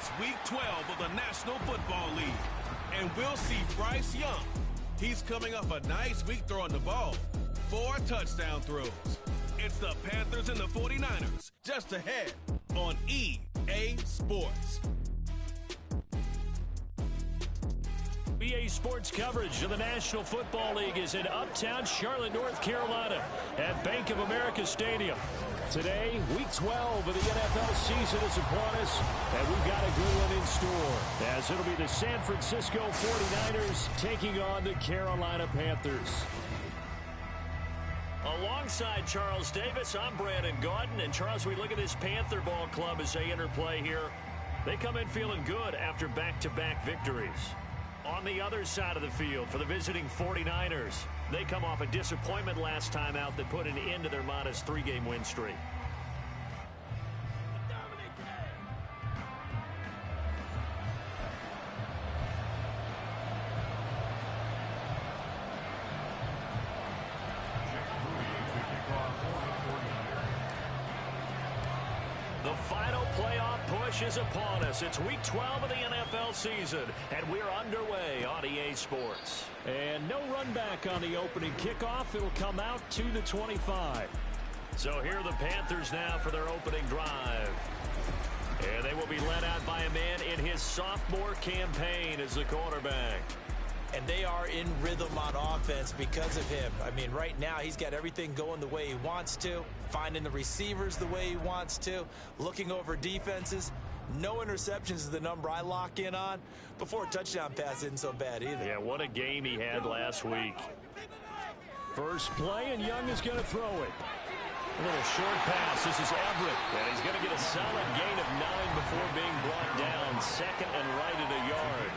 It's Week 12 of the National Football League. And we'll see Bryce Young. He's coming off a nice week throwing the ball. 4 touchdown throws. It's the Panthers and the 49ers just ahead on EA Sports. EA Sports coverage of the National Football League is in uptown Charlotte, North Carolina at Bank of America Stadium. Today, Week 12 of the NFL season is upon us, and we've got a good one in store, as it'll be the San Francisco 49ers taking on the Carolina Panthers. Alongside Charles Davis, I'm Brandon Gaudin. And Charles, we look at this Panther ball club as they enter play here. They come in feeling good after back-to-back victories. On the other side of the field for the visiting 49ers, they come off a disappointment last time out that put an end to their modest 3-game win streak. The final playoff push is upon us. It's Week 12 of the NFL season, and we're underway on EA Sports. And no run back on the opening kickoff. It'll come out to the 25. So here are the Panthers now for their opening drive. And they will be led out by a man in his sophomore campaign as the quarterback. And they are in rhythm on offense because of him. I mean, right now he's got everything going the way he wants to, finding the receivers the way he wants to, looking over defenses. No interceptions is the number I lock in on. Before a touchdown pass isn't so bad either. Yeah, what a game he had last week. First play, and Young is going to throw it. A little short pass. This is Everett. And he's going to get a solid gain of 9 before being brought down. Second and right at a yard.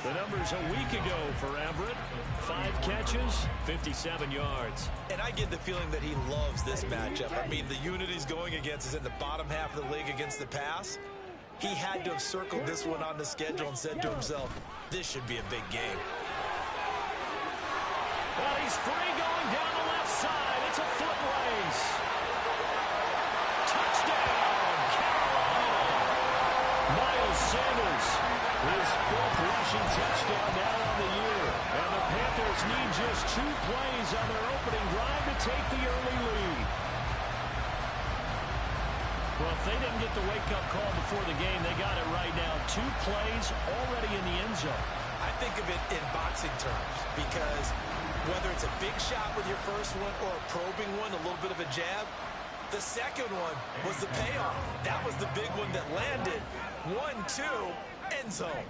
The numbers a week ago for Everett. 5 catches, 57 yards. And I get the feeling that he loves this matchup. I mean, the unit he's going against is in the bottom half of the league against the pass. He had to have circled this one on the schedule and said to himself, this should be a big game. Well, he's free going down the left side. It's a foot race. Touchdown, Carolina. Miles Sanders, his 4th rushing touchdown now on the year. And the Panthers need just 2 plays on their opening drive to take the early lead. Well, if they didn't get the wake-up call before the game, they got it right now. 2 plays already in the end zone. I think of it in boxing terms because whether it's a big shot with your first one or a probing one, a little bit of a jab, the second one was the payoff. That was the big one that landed. 1-2, end zone.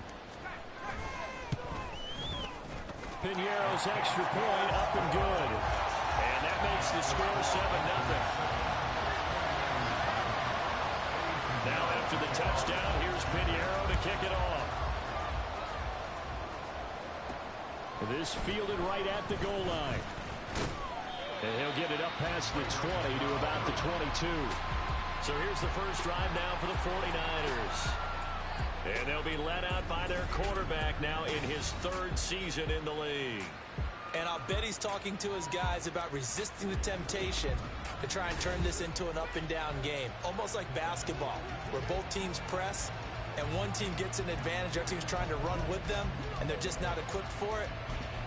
Piñeiro's extra point up and good. And that makes the score 7-0. Now after the touchdown, here's Piñeiro to kick it off. This fielded right at the goal line. And he'll get it up past the 20 to about the 22. So here's the first drive now for the 49ers. And they'll be led out by their quarterback now in his 3rd season in the league. And I'll bet he's talking to his guys about resisting the temptation to try and turn this into an up-and-down game. Almost like basketball, where both teams press, and one team gets an advantage, other team's trying to run with them, and they're just not equipped for it.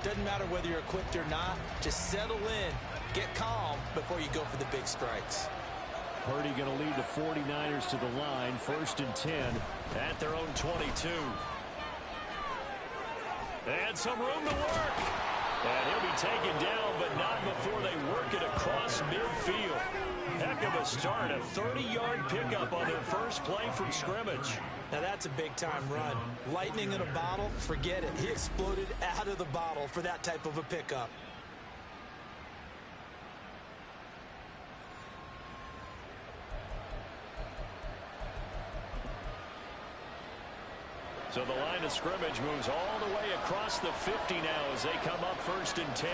Doesn't matter whether you're equipped or not. Just settle in, get calm before you go for the big strikes. Purdy going to lead the 49ers to the line, 1st and 10 at their own 22. And some room to work. And he'll be taken down, but not before they work it across midfield. Heck of a start, a 30-yard pickup on their first play from scrimmage. Now that's a big-time run. Lightning in a bottle, forget it. He exploded out of the bottle for that type of a pickup. So the line of scrimmage moves all the way across the 50 now as they come up 1st and 10.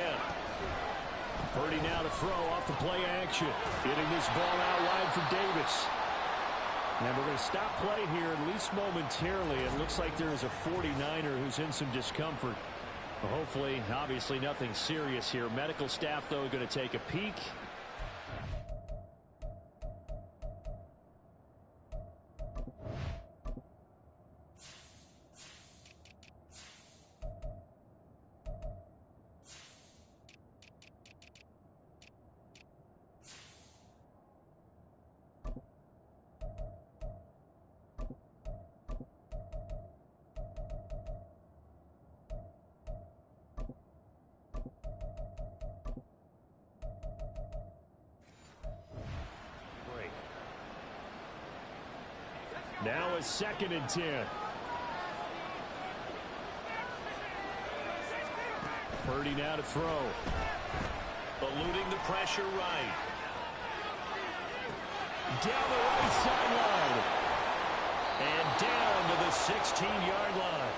Purdy now to throw off the play action. Getting this ball out wide for Davis. And we're going to stop play here at least momentarily. It looks like there is a 49er who's in some discomfort. Well, hopefully, obviously nothing serious here. Medical staff, though, going to take a peek. Now a 2nd and 10. Purdy now to throw. Eluding the pressure right. Down the right sideline. And down to the 16-yard line.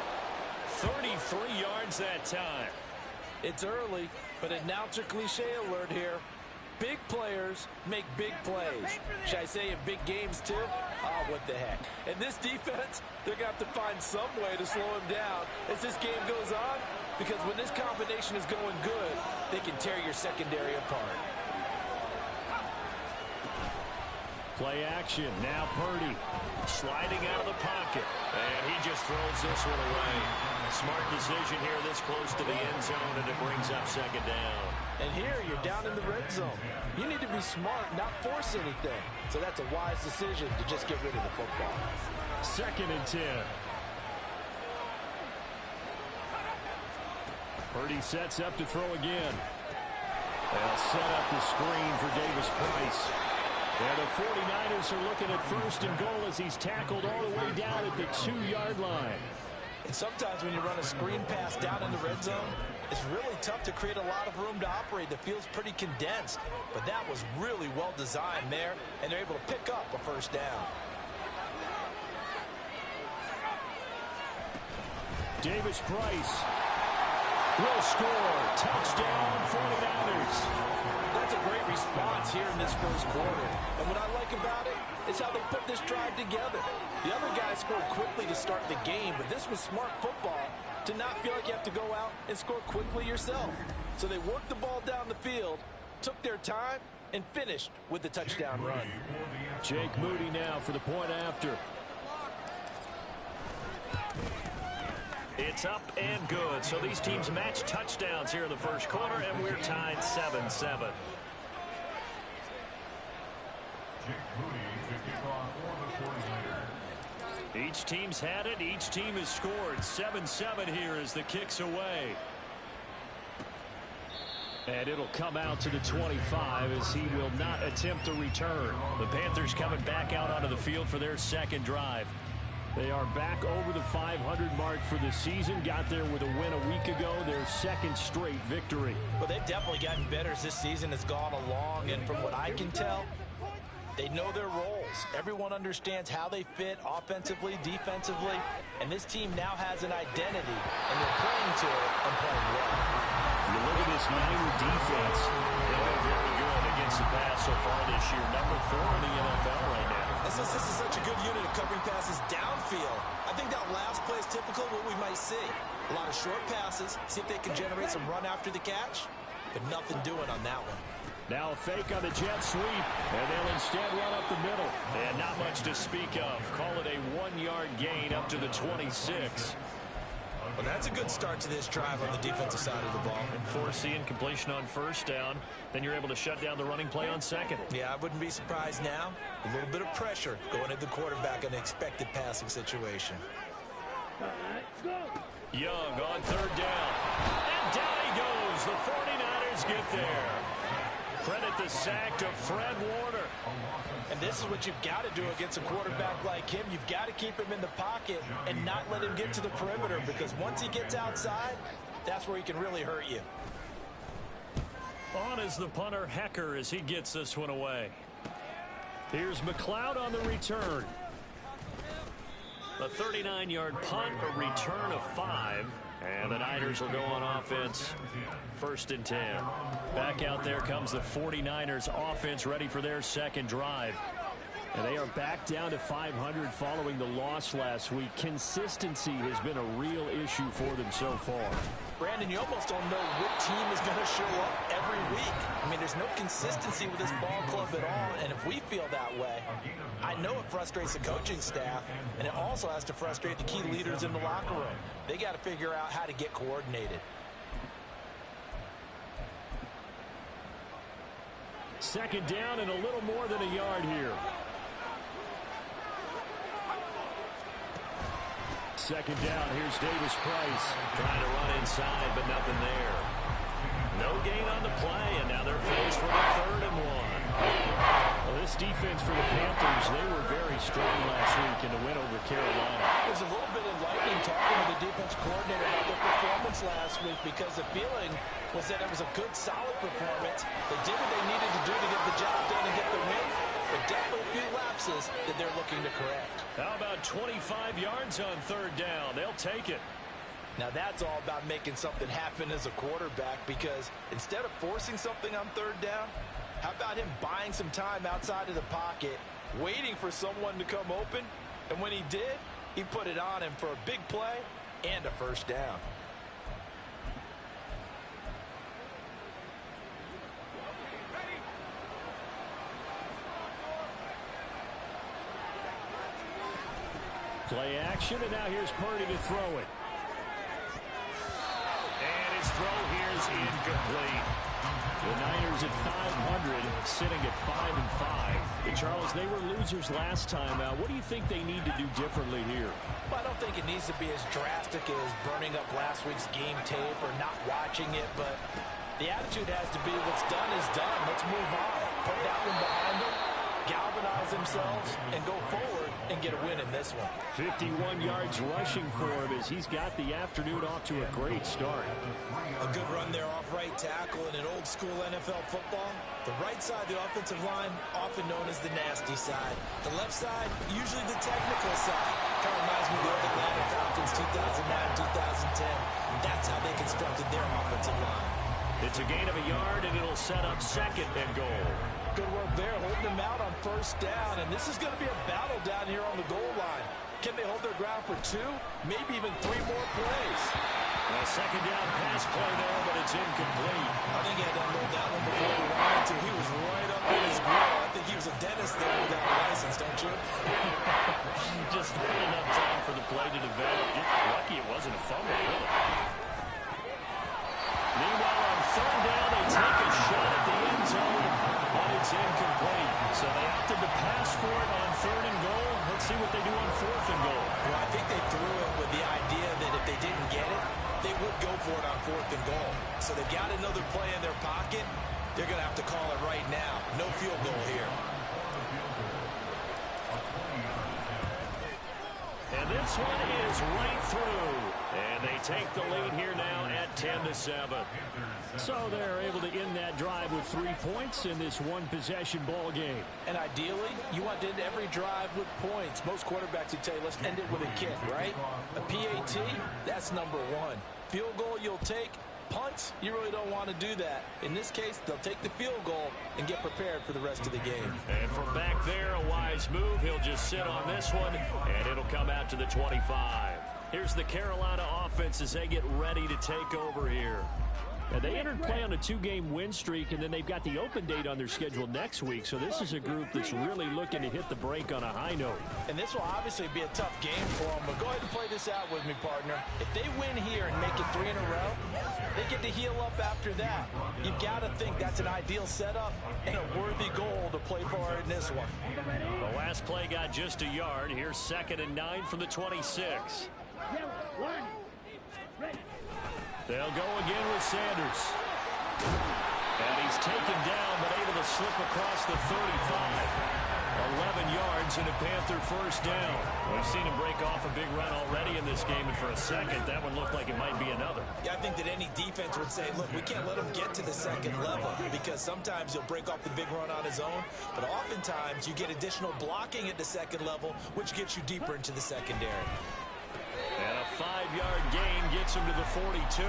33 yards that time. It's early, but announcer cliche alert here. Big players make big plays. Should I say in big games too? Oh, what the heck. And this defense, they're going to have to find some way to slow him down as this game goes on, because when this combination is going good, they can tear your secondary apart. Play action. Now Purdy sliding out of the pocket. And he just throws this one away. Smart decision here this close to the end zone, and it brings up 2nd down. And here you're down in the red zone. You need to be smart, not force anything. So that's a wise decision to just get rid of the football. 2nd and 10. Purdy sets up to throw again. They'll set up the screen for Davis Price. And the 49ers are looking at 1st and goal as he's tackled all the way down at the 2-yard line. And sometimes when you run a screen pass down in the red zone, it's really tough to create a lot of room to operate. The field's pretty condensed. But that was really well designed there, and they're able to pick up a 1st down. Davis Price will score. Touchdown, 49ers. That's a great response here in this 1st quarter. And what I like about it is how they put this drive together. The other guys scored quickly to start the game, but this was smart football to not feel like you have to go out and score quickly yourself. So they worked the ball down the field, took their time, and finished with the touchdown run. Jake Moody now for the point after. It's up and good. So these teams match touchdowns here in the 1st quarter, and we're tied 7-7. Each team's had it. Each team has scored. 7-7 here as the kick's away. And it'll come out to the 25 as he will not attempt to return. The Panthers coming back out onto the field for their 2nd drive. They are back over the 500 mark for the season. Got there with a win a week ago, their 2nd straight victory. Well, they've definitely gotten better as this season has gone along, and from what I can tell, they know their roles. Everyone understands how they fit offensively, defensively, and this team now has an identity, and they're playing to it and playing well. You look at this Niner defense, they've been very good against the pass so far this year. Number 4 in the NFL right now. And since this is such a good unit of covering passes downfield, I think that last play is typical of what we might see. A lot of short passes, see if they can generate some run after the catch, but nothing doing on that one. Now a fake on the jet sweep, and they'll instead run up the middle. And not much to speak of. Call it a 1-yard gain up to the 26. Well, that's a good start to this drive on the defensive side of the ball. And foreseeing completion on 1st down, then you're able to shut down the running play on 2nd. Yeah, I wouldn't be surprised now. A little bit of pressure going at the quarterback in an expected passing situation. Young on 3rd down. And down he goes. The 49ers get there. Credit the sack to Fred Warner. And this is what you've got to do against a quarterback like him. You've got to keep him in the pocket and not let him get to the perimeter, because once he gets outside, that's where he can really hurt you. On is the punter Hecker as he gets this one away. Here's McLeod on the return. A 39-yard punt, a return of 5. And the Niners will go on offense. 1st and 10. Back out there comes the 49ers offense, ready for their 2nd drive. And they are back down to 500 following the loss last week. Consistency has been a real issue for them so far. Brandon, you almost don't know what team is going to show up every week. I mean, there's no consistency with this ball club at all, and if we feel that way, I know it frustrates the coaching staff, and it also has to frustrate the key leaders in the locker room. They got to figure out how to get coordinated. 2nd down and a little more than a yard here. 2nd down, here's Davis Price. Trying to run inside, but nothing there. No gain on the play, and now they're faced with a 3rd and 1. Well, this defense for the Panthers, they were very very strong last week in the win over Carolina. It was a little bit enlightening talking to the defense coordinator about their performance last week because the feeling was that it was a good, solid performance. They did what they needed to do to get the job done and get the win, but definitely a few lapses that they're looking to correct. How about 25 yards on third down? They'll take it. Now that's all about making something happen as a quarterback, because instead of forcing something on third down, how about him buying some time outside of the pocket, waiting for someone to come open, and when he did, he put it on him for a big play and a first down. Play action, and now here's Purdy to throw it. And his throw here is incomplete. The Niners at 500, sitting at 5-5. And Charles, they were losers last time out. What do you think they need to do differently here? Well, I don't think it needs to be as drastic as burning up last week's game tape or not watching it, but the attitude has to be what's done is done. Let's move on. Put that one behind them, galvanize themselves, and go forward and get a win in this one. 51 yards rushing for him as he's got the afternoon off to a great start. A good run there off right tackle in an old-school NFL football. The right side of the offensive line, often known as the nasty side. The left side, usually the technical side. Kind of reminds me of the old Atlanta Falcons 2009-2010. That's how they constructed their offensive line. It's a gain of a yard, and it'll set up second and goal. Good work there, holding them out on first down, and this is going to be a battle down here on the goal line. Can they hold their ground for 2, maybe even 3 more plays? A second down pass play there, but it's incomplete. I think he had to unload that one before he wanted to. He was right up in his grill. I think he was a dentist there without a license, don't you? Just not enough time for the play to develop. Just lucky it wasn't a fumble, really. Meanwhile, on third down, they take a shot at the end zone, but it's incomplete. So they opted to pass for it on third and goal. Let's see what they do on fourth and goal. Well, I think they threw it with the idea that if they didn't get it, they would go for it on fourth and goal. So they've got another play in their pocket. They're going to have to call it right now. No field goal here. And this one is right through. And they take the lead here now at 10-7. So they're able to end that drive with 3 points in this one-possession ball game. And ideally, you want to end every drive with points. Most quarterbacks would tell you, let's end it with a kick, right? A PAT, that's number 1. Field goal you'll take. Punts, you really don't want to do that. In this case, they'll take the field goal and get prepared for the rest of the game. And from back there, a wise move. He'll just sit on this one, and it'll come out to the 25. Here's the Carolina offense as they get ready to take over here. And they entered play on a 2-game win streak, and then they've got the open date on their schedule next week. So this is a group that's really looking to hit the break on a high note. And this will obviously be a tough game for them, but go ahead and play this out with me, partner. If they win here and make it 3 in a row, they get to heal up after that. You've got to think that's an ideal setup and a worthy goal to play for in this one. The last play got just a yard. Here's 2nd and 9 from the 26. They'll go again with Sanders. And he's taken down, but able to slip across the 35. 11 yards and a Panther first down. We've seen him break off a big run already in this game, and for a second, that one looked like it might be another. Yeah, I think that any defense would say, look, we can't let him get to the second level, because sometimes he'll break off the big run on his own, but oftentimes you get additional blocking at the second level, which gets you deeper into the secondary. And a 5-yard gain gets him to the 42.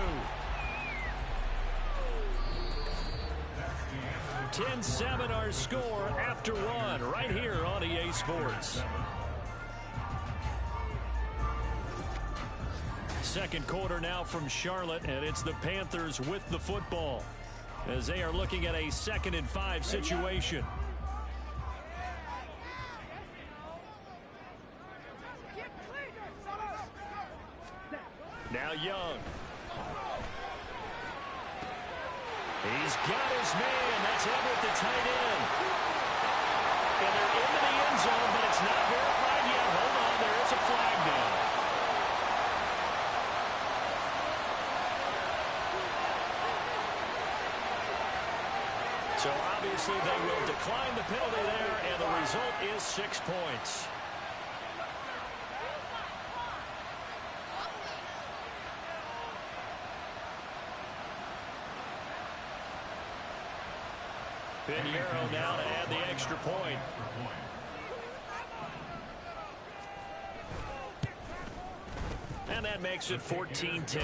10-7 our score after 1 right here on EA Sports. Second quarter now from Charlotte, and it's the Panthers with the football as they are looking at a 2nd and 5 situation. Now Young. He's got his man. That's Everett, the tight end. And they're into the end zone, but it's not verified yet. Hold on, there is a flag down. So obviously they will decline the penalty there, and the result is 6 points. Pinheiro now to add the extra point. And that makes it 14-10.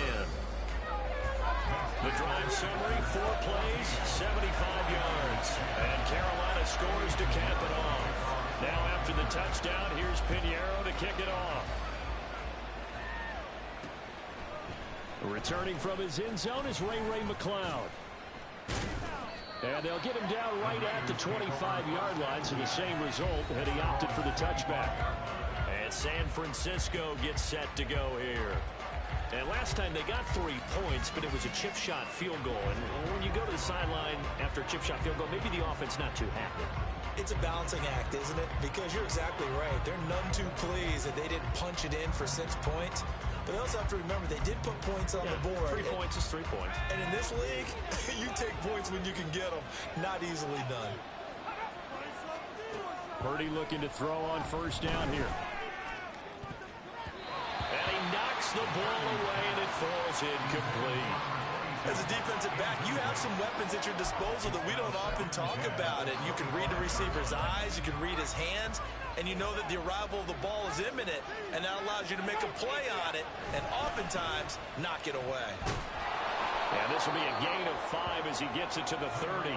The drive summary, 4 plays, 75 yards. And Carolina scores to cap it off. Now after the touchdown, here's Pinheiro to kick it off. Returning from his end zone is Ray McCloud. And they'll get him down right at the 25-yard line, so the same result had he opted for the touchback. And San Francisco gets set to go here. And last time they got 3 points, but it was a chip shot field goal. And when you go to the sideline after a chip shot field goal, maybe the offense not too happy. It's a balancing act, isn't it? Because you're exactly right. They're none too pleased that they didn't punch it in for 6 points. But they also have to remember they did put points on the board. 3 points is 3 points. And in this league, you take points when you can get them. Not easily done. Purdy looking to throw on first down here. And he knocks the ball away, and it falls incomplete. As a defensive back, you have some weapons at your disposal that we don't often talk about. And you can read the receiver's eyes, you can read his hands, and you know that the arrival of the ball is imminent, and that allows you to make a play on it, and oftentimes knock it away. And this will be a gain of 5 as he gets it to the 30.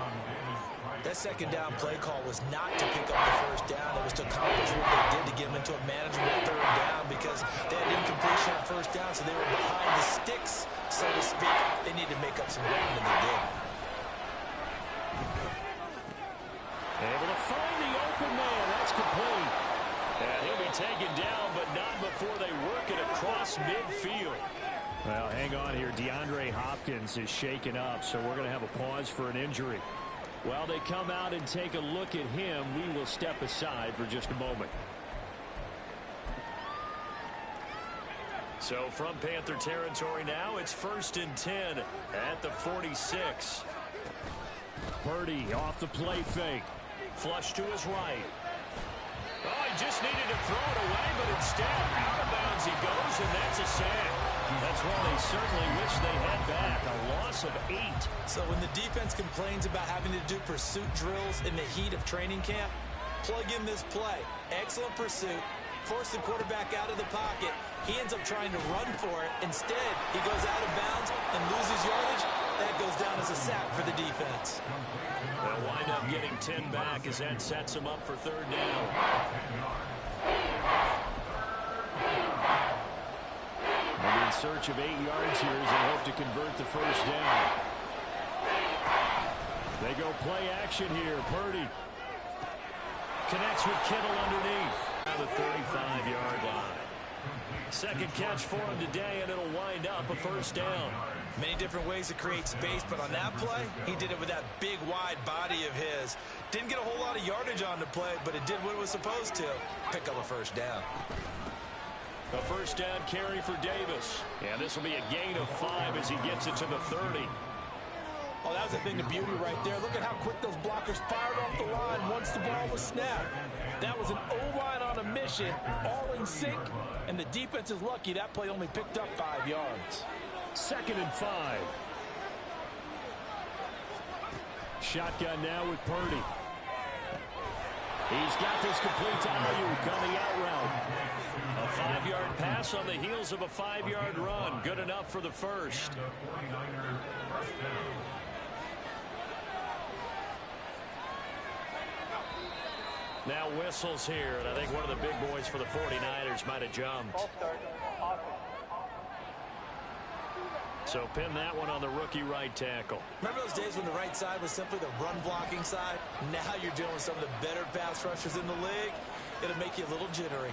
That second down play call was not to pick up the first down. It was to accomplish what they did to get him into a manageable third down because they had incompletion on first down, so they were behind the sticks, so to speak. They need to make up some ground, and they did. Able to find the open man. That's complete. And he'll be taken down, but not before they work it across midfield. Well, hang on here. DeAndre Hopkins is shaken up, so we're going to have a pause for an injury. While they come out and take a look at him, we will step aside for just a moment. So from Panther territory now, it's 1st and 10 at the 46. Purdy off the play fake. Flush to his right. Oh, he just needed to throw it away, but instead, out of bounds he goes, and that's a sack. That's one they certainly wish they had back. A loss of 8. So when the defense complains about having to do pursuit drills in the heat of training camp, plug in this play. Excellent pursuit. Force the quarterback out of the pocket. He ends up trying to run for it. Instead, he goes out of bounds and loses yardage. That goes down as a sack for the defense. They'll wind up getting 10 back as that sets him up for third down. They're in search of 8 yards here as they hope to convert the first down. They go play action here. Purdy connects with Kittle underneath. The 35-yard line. Second catch for him today, and it'll wind up a first down. Many different ways to create space, but on that play, he did it with that big, wide body of his. Didn't get a whole lot of yardage on the play, but it did what it was supposed to. Pick up a first down. A first down carry for Davis. And this will be a gain of 5 as he gets it to the 30. Oh, that was a thing of beauty right there. Look at how quick those blockers fired off the line once the ball was snapped. That was an O-line on a mission, all in sync, and the defense is lucky that play only picked up 5 yards. 2nd and 5. Shotgun now with Purdy. He's got this complete to Ayuk on the out route. A 5-yard pass on the heels of a 5-yard run. Good enough for the first. Now whistles here, and I think one of the big boys for the 49ers might have jumped. So pin that one on the rookie right tackle. Remember those days when the right side was simply the run-blocking side? Now you're dealing with some of the better pass rushers in the league. It'll make you a little jittery.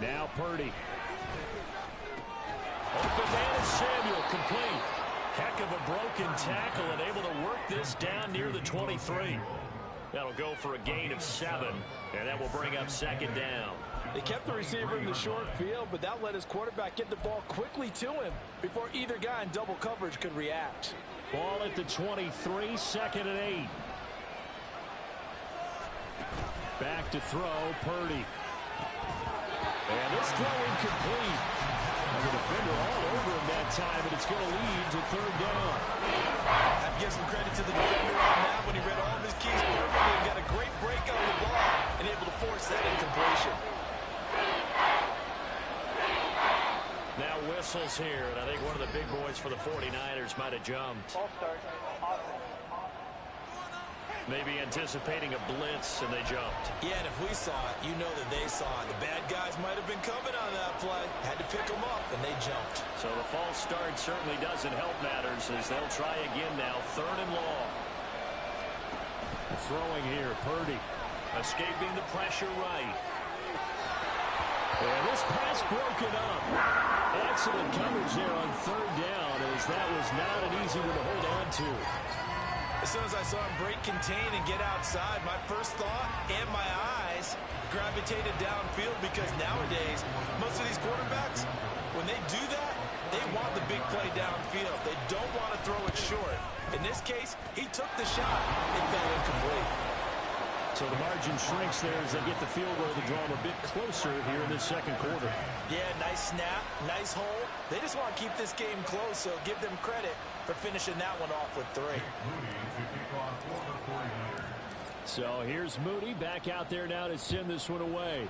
Now Purdy. Open man is Samuel, complete. Heck of a broken tackle and able to work this down near the 23. That'll go for a gain of 7, and that will bring up 2nd down. They kept the receiver in the short field, but that let his quarterback get the ball quickly to him before either guy in double coverage could react. Ball at the 23, 2nd and 8. Back to throw, Purdy. And this throw incomplete. The defender all over him that time, and it's going to lead to third down. I have to give some credit to the defender on that when he read all of his keys perfectly and got a great break on the ball and able to force that incompletion. Now whistles here, and I think one of the big boys for the 49ers might have jumped. Maybe anticipating a blitz, and they jumped. Yeah, and if we saw it, you know that they saw it. The bad guys might have been coming on that play. Had to pick them up, and they jumped. So the false start certainly doesn't help matters as they'll try again now. Third and long. Throwing here, Purdy. Escaping the pressure right. And this pass broken up. Excellent coverage there on third down as that was not an easy one to hold on to. As soon as I saw him break contain and get outside, my first thought and my eyes gravitated downfield because nowadays, most of these quarterbacks, when they do that, they want the big play downfield. They don't want to throw it short. In this case, he took the shot. It fell incomplete. So the margin shrinks there as they get the field goal to draw them a bit closer here in this second quarter. Yeah, nice snap, nice hole. They just want to keep this game close, so give them credit for finishing that one off with 3. So here's Moody back out there now to send this one away.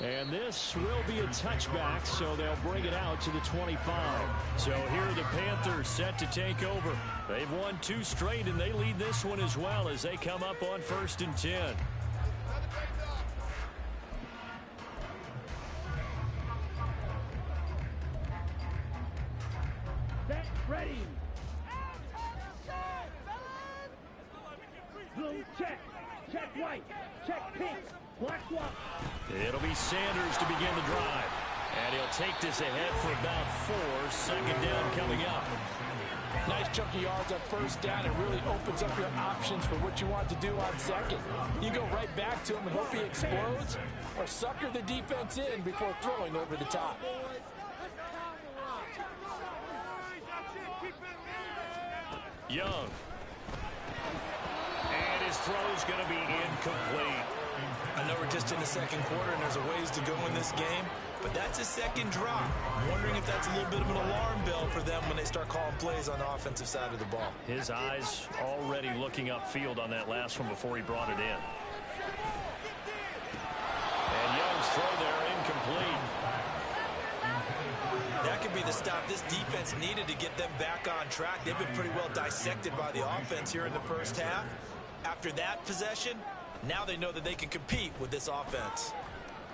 And this will be a touchback, so they'll bring it out to the 25. So here are the Panthers set to take over. They've won 2 straight, and they lead this one as well as they come up on 1st and 10. Set, ready. Blue, check. Check white. Check pink. Black swap. It'll be Sanders to begin the drive. And he'll take this ahead for about 4. Second down coming up. Nice chunky yards on first down. It really opens up your options for what you want to do on second. You go right back to him and hope he explodes or sucker the defense in before throwing over the top. Young. And his throw's going to be incomplete. I know we're just in the second quarter and there's a ways to go in this game, but that's a second drop. I'm wondering if that's a little bit of an alarm bell for them when they start calling plays on the offensive side of the ball. His eyes already looking upfield on that last one before he brought it in. And Young's throw there incomplete. That could be the stop this defense needed to get them back on track. They've been pretty well dissected by the offense here in the first half. After that possession, now they know that they can compete with this offense.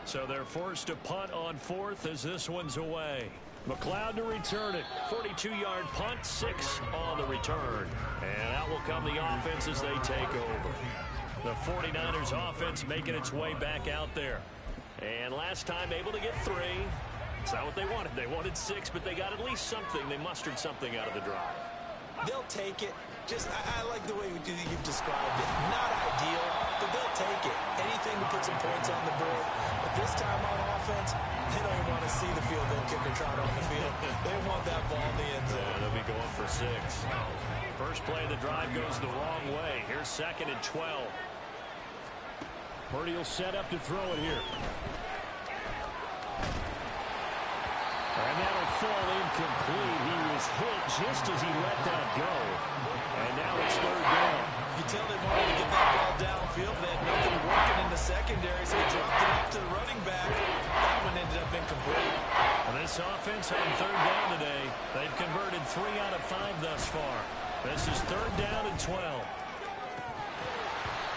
So they're forced to punt on 4th as this one's away. McLeod to return it. 42-yard punt, 6 on the return. And out will come the offense as they take over. The 49ers offense making its way back out there. And last time able to get 3. It's not what they wanted. They wanted 6, but they got at least something. They mustered something out of the drive. They'll take it. I like the way you've described it. Not ideal, but they'll take it. Anything to put some points on the board. But this time on offense, they don't even want to see the field goal kicker trot on the field. They want that ball in the end zone. Yeah, they'll be going for 6. First play of the drive goes the wrong way. Here's 2nd and 12. Purdy will set up to throw it here. And that'll fall incomplete. He was hit just as he let that go. And now it's 3rd down. You tell they wanted to get that ball downfield. They had nothing working in the secondary, so he dropped it off to the running back. That one ended up incomplete. Well, this offense on 3rd down today, they've converted 3 out of 5 thus far. This is 3rd down and 12.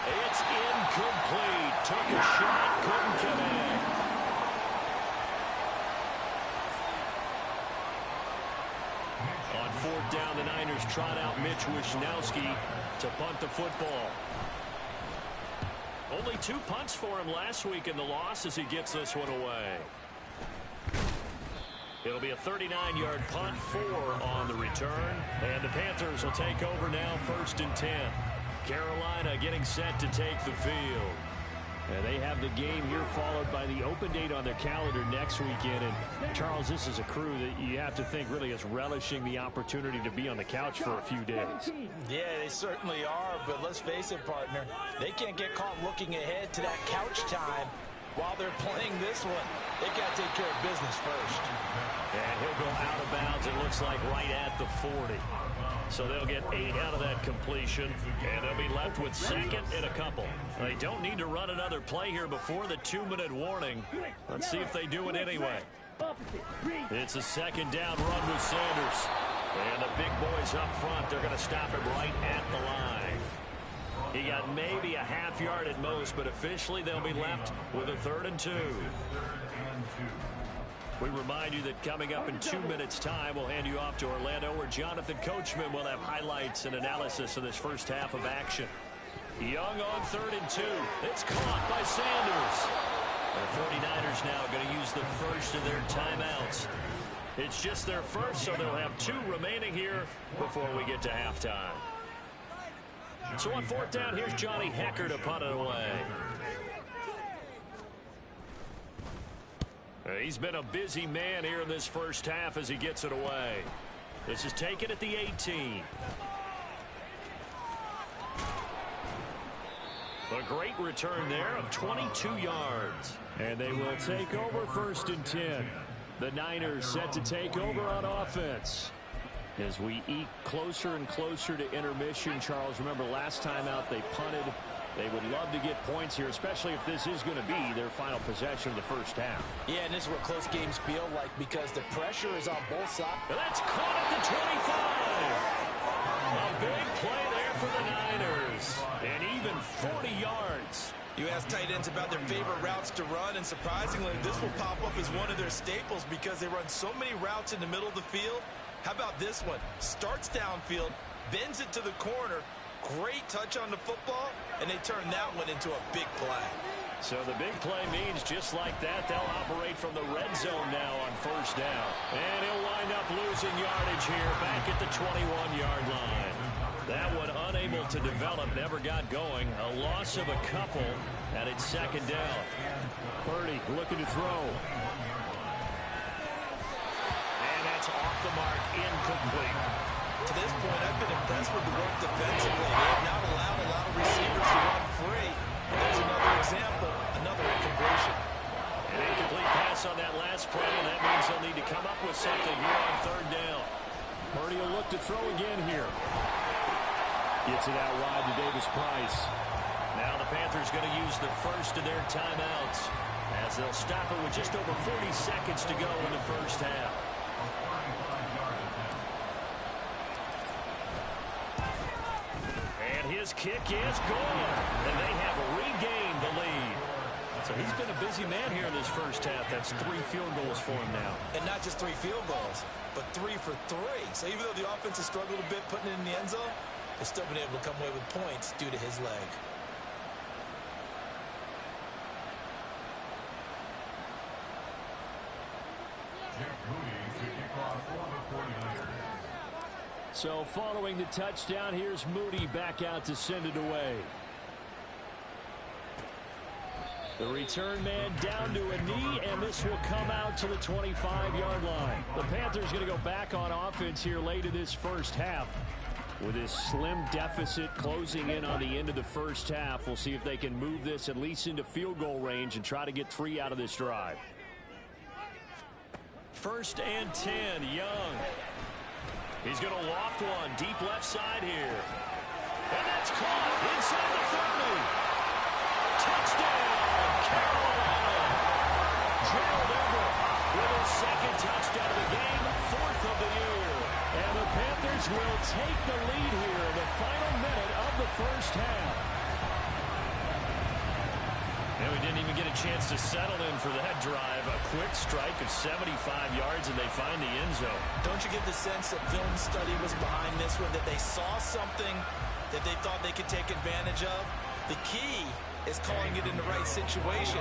It's incomplete. Took a shot, couldn't connect. On 4th down, the Niners trot out Mitch Wishnowski to punt the football. Only 2 punts for him last week in the loss as he gets this one away. It'll be a 39-yard punt, 4 on the return. And the Panthers will take over now, 1st and 10. Carolina getting set to take the field. And they have the game here followed by the open date on their calendar next weekend. And, Charles, this is a crew that you have to think really is relishing the opportunity to be on the couch for a few days. Yeah, they certainly are, but let's face it, partner. They can't get caught looking ahead to that couch time While they're playing this one, they got to take care of business first. And he'll go out of bounds, it looks like, right at the 40. So they'll get 8 out of that completion, and they'll be left with second and a couple. They don't need to run another play here before the 2-minute warning. Let's see if they do it anyway. It's a second down run with Sanders. And the big boys up front, they're going to stop him right at the line. He got maybe a half yard at most, but officially they'll be left with a 3rd and 2. We remind you that coming up in 2 minutes' time, we'll hand you off to Orlando, where Jonathan Coachman will have highlights and analysis of this first half of action. Young on 3rd and 2. It's caught by Sanders. The 49ers now going to use the first of their timeouts. It's just their first, so they'll have 2 remaining here before we get to halftime. So on 4th down, here's Johnny Hecker to punt it away. He's been a busy man here in this first half as he gets it away. This is taken at the 18. A great return there of 22 yards. And they will take over 1st and 10. The Niners set to take over on offense. As we eke closer and closer to intermission, Charles, remember last time out they punted. They would love to get points here, especially if this is going to be their final possession of the first half. Yeah, and this is what close games feel like because the pressure is on both sides. And that's caught at the 25. A big play there for the Niners. And even 40 yards. You ask tight ends about their favorite routes to run, and surprisingly, this will pop up as one of their staples because they run so many routes in the middle of the field. How about this one? Starts downfield, bends it to the corner, great touch on the football, and they turn that one into a big play. So the big play means just like that, they'll operate from the red zone now on 1st down. And he'll wind up losing yardage here back at the 21-yard line. That one unable to develop, never got going. A loss of a couple, and it's 2nd down. Purdy looking to throw. And that's off the mark, incomplete. To this point, I've been impressed with the work defensively. They have not allowed a lot of receivers to run free. And there's another example, another incompletion. An incomplete pass on that last play, and that means they'll need to come up with something here on 3rd down. Purdy will look to throw again here. Gets it out wide to Davis Price. Now the Panthers going to use the first of their timeouts as they'll stop it with just over 40 seconds to go in the first half. And his kick is good. And they have regained the lead. So he's been a busy man here in this first half. That's 3 field goals for him now. And not just 3 field goals, but 3 for 3. So even though the offense has struggled a bit putting it in the end zone, they've still been able to come away with points due to his leg. So following the touchdown, here's Moody back out to send it away. The return man down to a knee, and this will come out to the 25-yard line. The Panthers going to go back on offense here late in this first half. With this slim deficit closing in on the end of the first half, we'll see if they can move this at least into field goal range and try to get 3 out of this drive. 1st and 10, Young. He's going to loft one deep left side here. And that's caught inside the 30. Touchdown, Carolina. Gerald Everett with his 2nd touchdown of the game, 4th of the year. And the Panthers will take the lead here in the final minute of the first half. And we didn't even get a chance to settle in for that drive. A quick strike of 75 yards, and they find the end zone. Don't you get the sense that film study was behind this one, that they saw something that they thought they could take advantage of? The key is calling it in the right situation,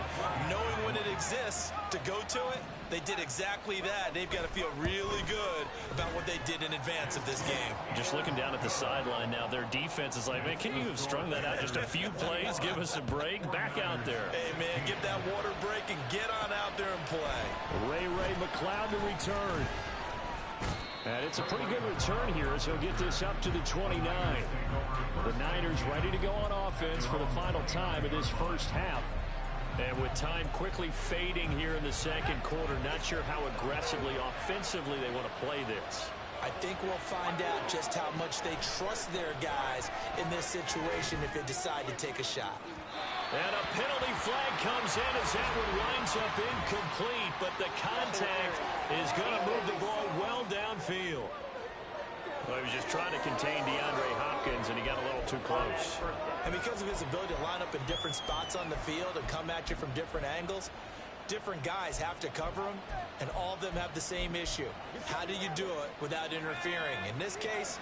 knowing when it exists to go to it. They did exactly that. They've got to feel really good about what they did in advance of this game. Just looking down at the sideline now, their defense is like, man, can you have strung that out just a few plays? Give us a break. Back out there. Hey, man, get that water break and get on out there and play. Ray McLeod to return. And it's a pretty good return here as he'll get this up to the 29. The Niners ready to go on offense for the final time of this first half. And with time quickly fading here in the second quarter, not sure how aggressively, offensively they want to play this. I think we'll find out just how much they trust their guys in this situation if they decide to take a shot. And a penalty flag comes in as that one winds up incomplete, but the contact is going to move the ball well downfield. Well, he was just trying to contain DeAndre Hopkins, and he got a little too close. And because of his ability to line up in different spots on the field and come at you from different angles, different guys have to cover him, and all of them have the same issue. How do you do it without interfering? In this case,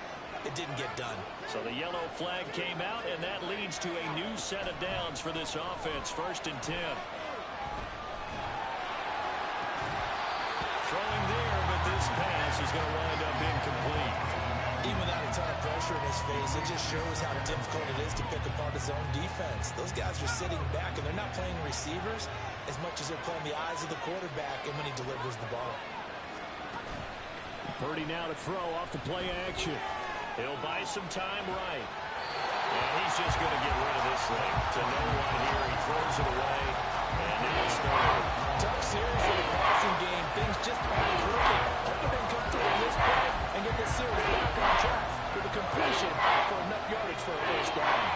it didn't get done. So the yellow flag came out, and that leads to a new set of downs for this offense. 1st and 10. Throwing there, but this pass is going to wind up incomplete. Even without a ton of pressure in his face, it just shows how difficult it is to pick apart his own defense. Those guys are sitting back, and they're not playing receivers as much as they're playing the eyes of the quarterback and when he delivers the ball. Purdy now to throw off the play action. He'll buy some time right. And he's just going to get rid of this thing. To no one here. He throws it away. And now it's third. Tough series for the passing game. Things just aren't clicking. Hoping they can come through on this play and get this series back on track with a completion for enough yardage for a first down.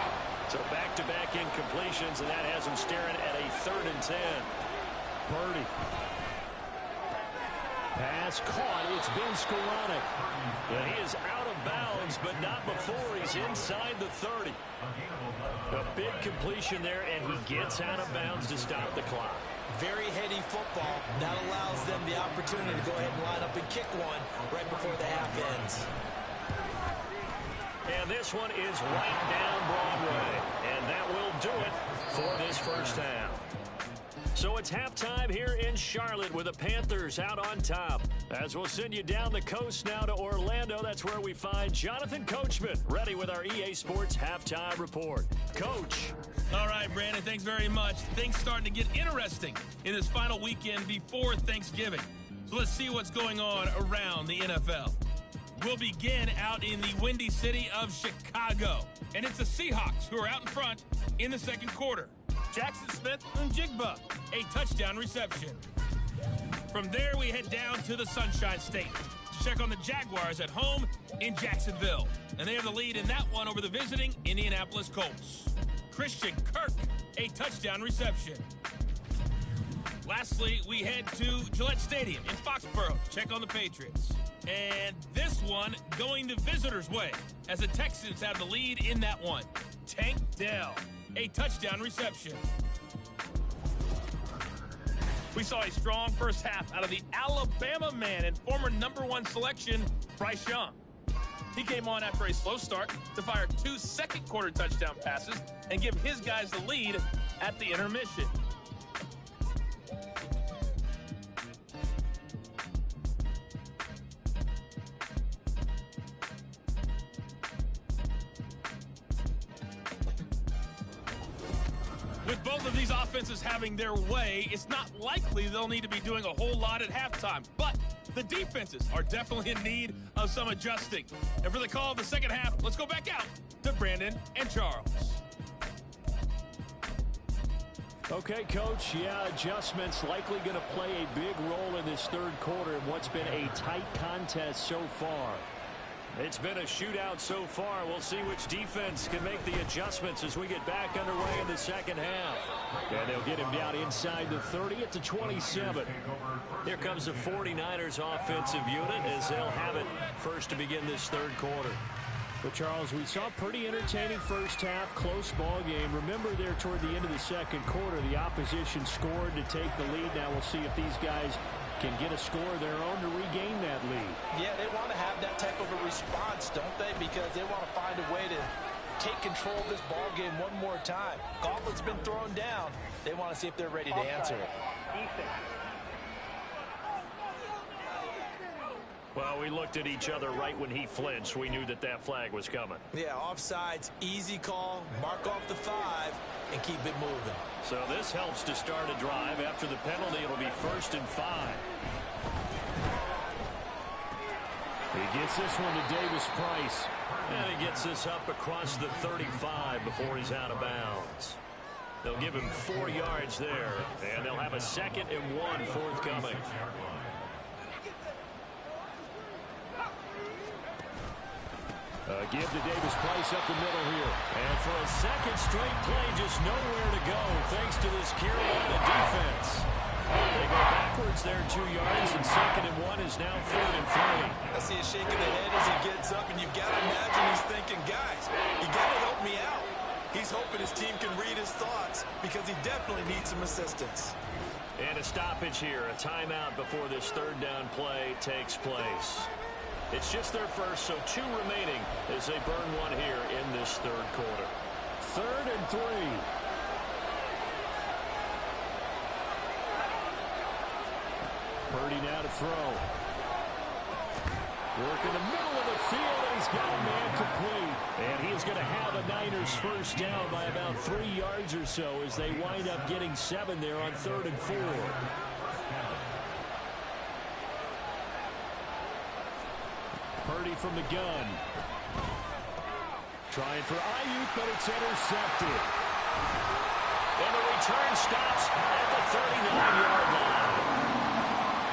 So back-to-back incompletions, and that has him staring at a 3rd and 10. Purdy. Pass caught. It's been Skoranek. And he is out of bounds, but not before he's inside the 30. A big completion there, and he gets out of bounds to stop the clock. Very heady football. That allows them the opportunity to go ahead and line up and kick one right before the half ends. And this one is right down Broadway. And that will do it for this first half. So it's halftime here in Charlotte with the Panthers out on top. As we'll send you down the coast now to Orlando, that's where we find Jonathan Coachman ready with our EA Sports Halftime Report. Coach. All right, Brandon, thanks very much. Things starting to get interesting in this final weekend before Thanksgiving. So let's see what's going on around the NFL. We'll begin out in the windy city of Chicago. And it's the Seahawks who are out in front in the second quarter. Jackson Smith and Jigba, a touchdown reception. From there, we head down to the Sunshine State to check on the Jaguars at home in Jacksonville. And they have the lead in that one over the visiting Indianapolis Colts. Christian Kirk, a touchdown reception. Lastly, we head to Gillette Stadium in Foxborough to check on the Patriots. And this one going the visitors' way as the Texans have the lead in that one. Tank Dell, a touchdown reception. We saw a strong first half out of the Alabama man and former #1 selection, Bryce Young. He came on after a slow start to fire 2 second-quarter touchdown passes and give his guys the lead at the intermission. With both of these offenses having their way, it's not likely they'll need to be doing a whole lot at halftime. But the defenses are definitely in need of some adjusting. And for the call of the second half, let's go back out to Brandon and Charles. Okay, Coach, adjustments likely going to play a big role in this third quarter in what's been a tight contest so far. It's been a shootout so far. We'll see which defense can make the adjustments as we get back underway in the second half. And they'll get him down inside the 30 at the 27. Here comes the 49ers offensive unit as they'll have it first to begin this third quarter. But, Charles, we saw a pretty entertaining first half, close ball game. Remember there toward the end of the second quarter, the opposition scored to take the lead. Now we'll see if these guys can get a score of their own to regain that lead. Yeah, they want to have that type of a response, don't they? Because they want to find a way to take control of this ball game one more time. Gauntlet's been thrown down. They want to see if they're ready to answer it. Well, we looked at each other right when he flinched. We knew that that flag was coming. Yeah, offsides, easy call, mark off the 5, and keep it moving. So this helps to start a drive. After the penalty, it'll be 1st and 5. He gets this one to Davis Price. And he gets this up across the 35 before he's out of bounds. They'll give him 4 yards there, and they'll have a 2nd and 1 forthcoming. Give to Davis Price up the middle here. And for a second straight play, just nowhere to go thanks to this Carolina defense. They go backwards there 2 yards, and 2nd and 1 is now 3rd and 3. I see a shake of the head as he gets up, and you've got to imagine he's thinking, guys, you got to help me out. He's hoping his team can read his thoughts because he definitely needs some assistance. And a stoppage here, a timeout before this 3rd down play takes place. It's just their first, so 2 remaining as they burn 1 here in this 3rd quarter. 3rd and 3. Purdy now to throw. Work in the middle of the field, and he's got a man complete. And he is going to have a Niners first down by about 3 yards or so as they wind up getting 7 there on 3rd and 4. Purdy from the gun. Trying for Ayuk, but it's intercepted. And the return stops at the 39-yard line.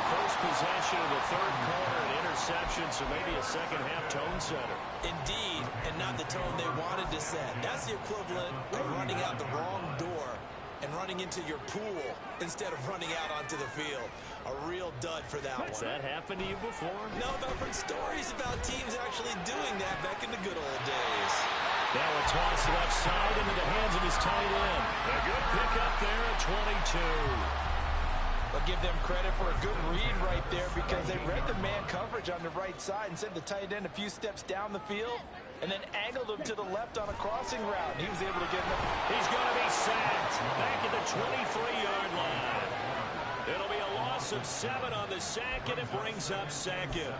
First possession of the 3rd quarter, an interception, so maybe a second-half tone setter. Indeed, and not the tone they wanted to set. That's the equivalent of running out the wrong door and running into your pool instead of running out onto the field. A real dud for that one. Has that happened to you before? No, but I've heard stories about teams actually doing that back in the good old days. Now a toss left side into the hands of his tight end. A good pickup there at 22. I'll give them credit for a good read right there because they read the man coverage on the right side and sent the tight end a few steps down the field and then angled him to the left on a crossing route. And he was able to get him. He's going to be sacked back at the 23-yard line. It'll be a loss of 7 on the sack, and it brings up 2nd.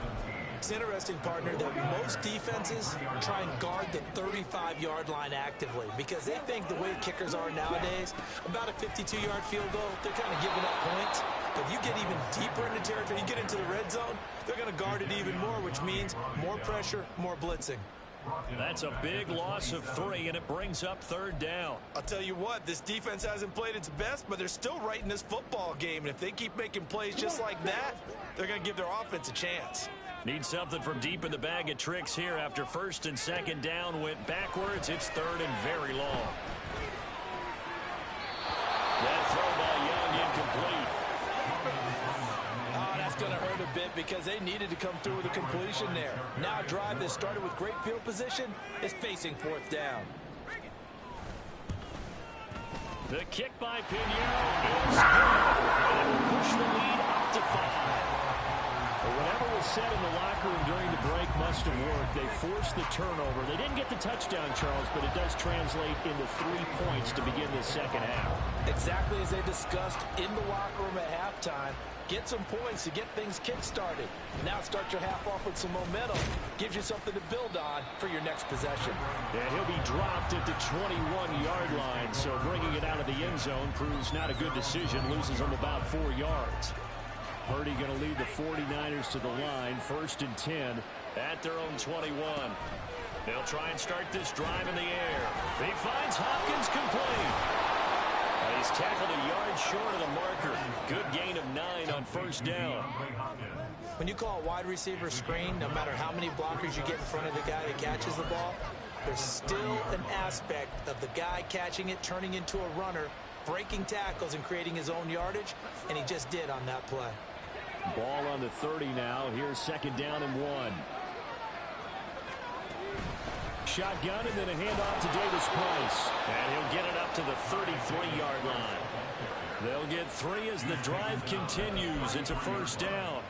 It's interesting, partner, that most defenses try and guard the 35-yard line actively because they think the way kickers are nowadays, about a 52-yard field goal, they're kind of giving up points. But you get even deeper into territory, you get into the red zone, they're going to guard it even more, which means more pressure, more blitzing. That's a big loss of 3, and it brings up 3rd down. I'll tell you what, this defense hasn't played its best, but they're still right in this football game. And if they keep making plays just like that, they're going to give their offense a chance. Need something from deep in the bag of tricks here after 1st and 2nd down went backwards. It's 3rd and very long. That throw by Young incomplete. That's going to hurt a bit because they needed to come through with a completion there. Now a drive that started with great field position is facing 4th down. The kick by Pinheiro is good. And it will push the lead up to 5. Whatever was said in the locker room during the break must have worked. They forced the turnover. They didn't get the touchdown, Charles, but it does translate into 3 points to begin the 2nd half. Exactly as they discussed in the locker room at halftime. Get some points to get things kick-started. Now start your half off with some momentum. Gives you something to build on for your next possession. And he'll be dropped at the 21-yard line, so bringing it out of the end zone proves not a good decision. Loses them about 4 yards. Purdy going to lead the 49ers to the line. 1st and 10 at their own 21. They'll try and start this drive in the air. He finds Hopkins complete. He's tackled a yard short of the marker. Good gain of 9 on 1st down. When you call a wide receiver screen, no matter how many blockers you get in front of the guy that catches the ball, there's still an aspect of the guy catching it, turning into a runner, breaking tackles and creating his own yardage, and he just did on that play. Ball on the 30 now. Here's 2nd down and 1. Shotgun and then a handoff to Davis Price. And he'll get it up to the 33-yard line. They'll get 3 as the drive continues. It's a 1st down.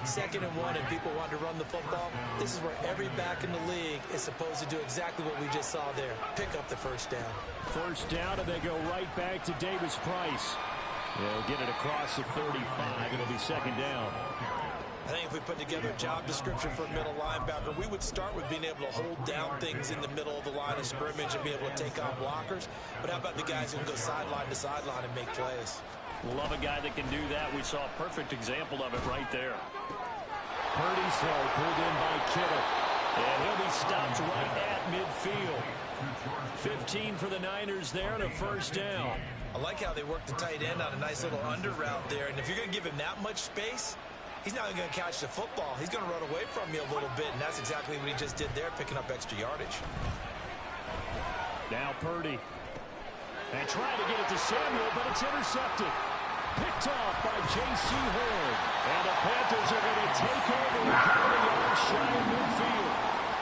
2nd and 1 and people want to run the football. This is where every back in the league is supposed to do exactly what we just saw there. Pick up the 1st down. 1st down and they go right back to Davis Price. They'll get it across the 35. It'll be 2nd down. I think if we put together a job description for a middle linebacker, we would start with being able to hold down things in the middle of the line of scrimmage and be able to take on blockers. But how about the guys who can go sideline to sideline and make plays? Love a guy that can do that. We saw a perfect example of it right there. Purdy's throw pulled in by Kittle. And he'll be stopped right at midfield. 15 for the Niners there and a first down. I like how they work the tight end on a nice little under route there. And if you're going to give him that much space, he's not going to catch the football. He's going to run away from you a little bit, and that's exactly what he just did there, picking up extra yardage. Now Purdy. And trying to get it to Samuel, but it's intercepted. Picked off by J.C. Horn. And the Panthers are going to take over a couple of yards shy of midfield.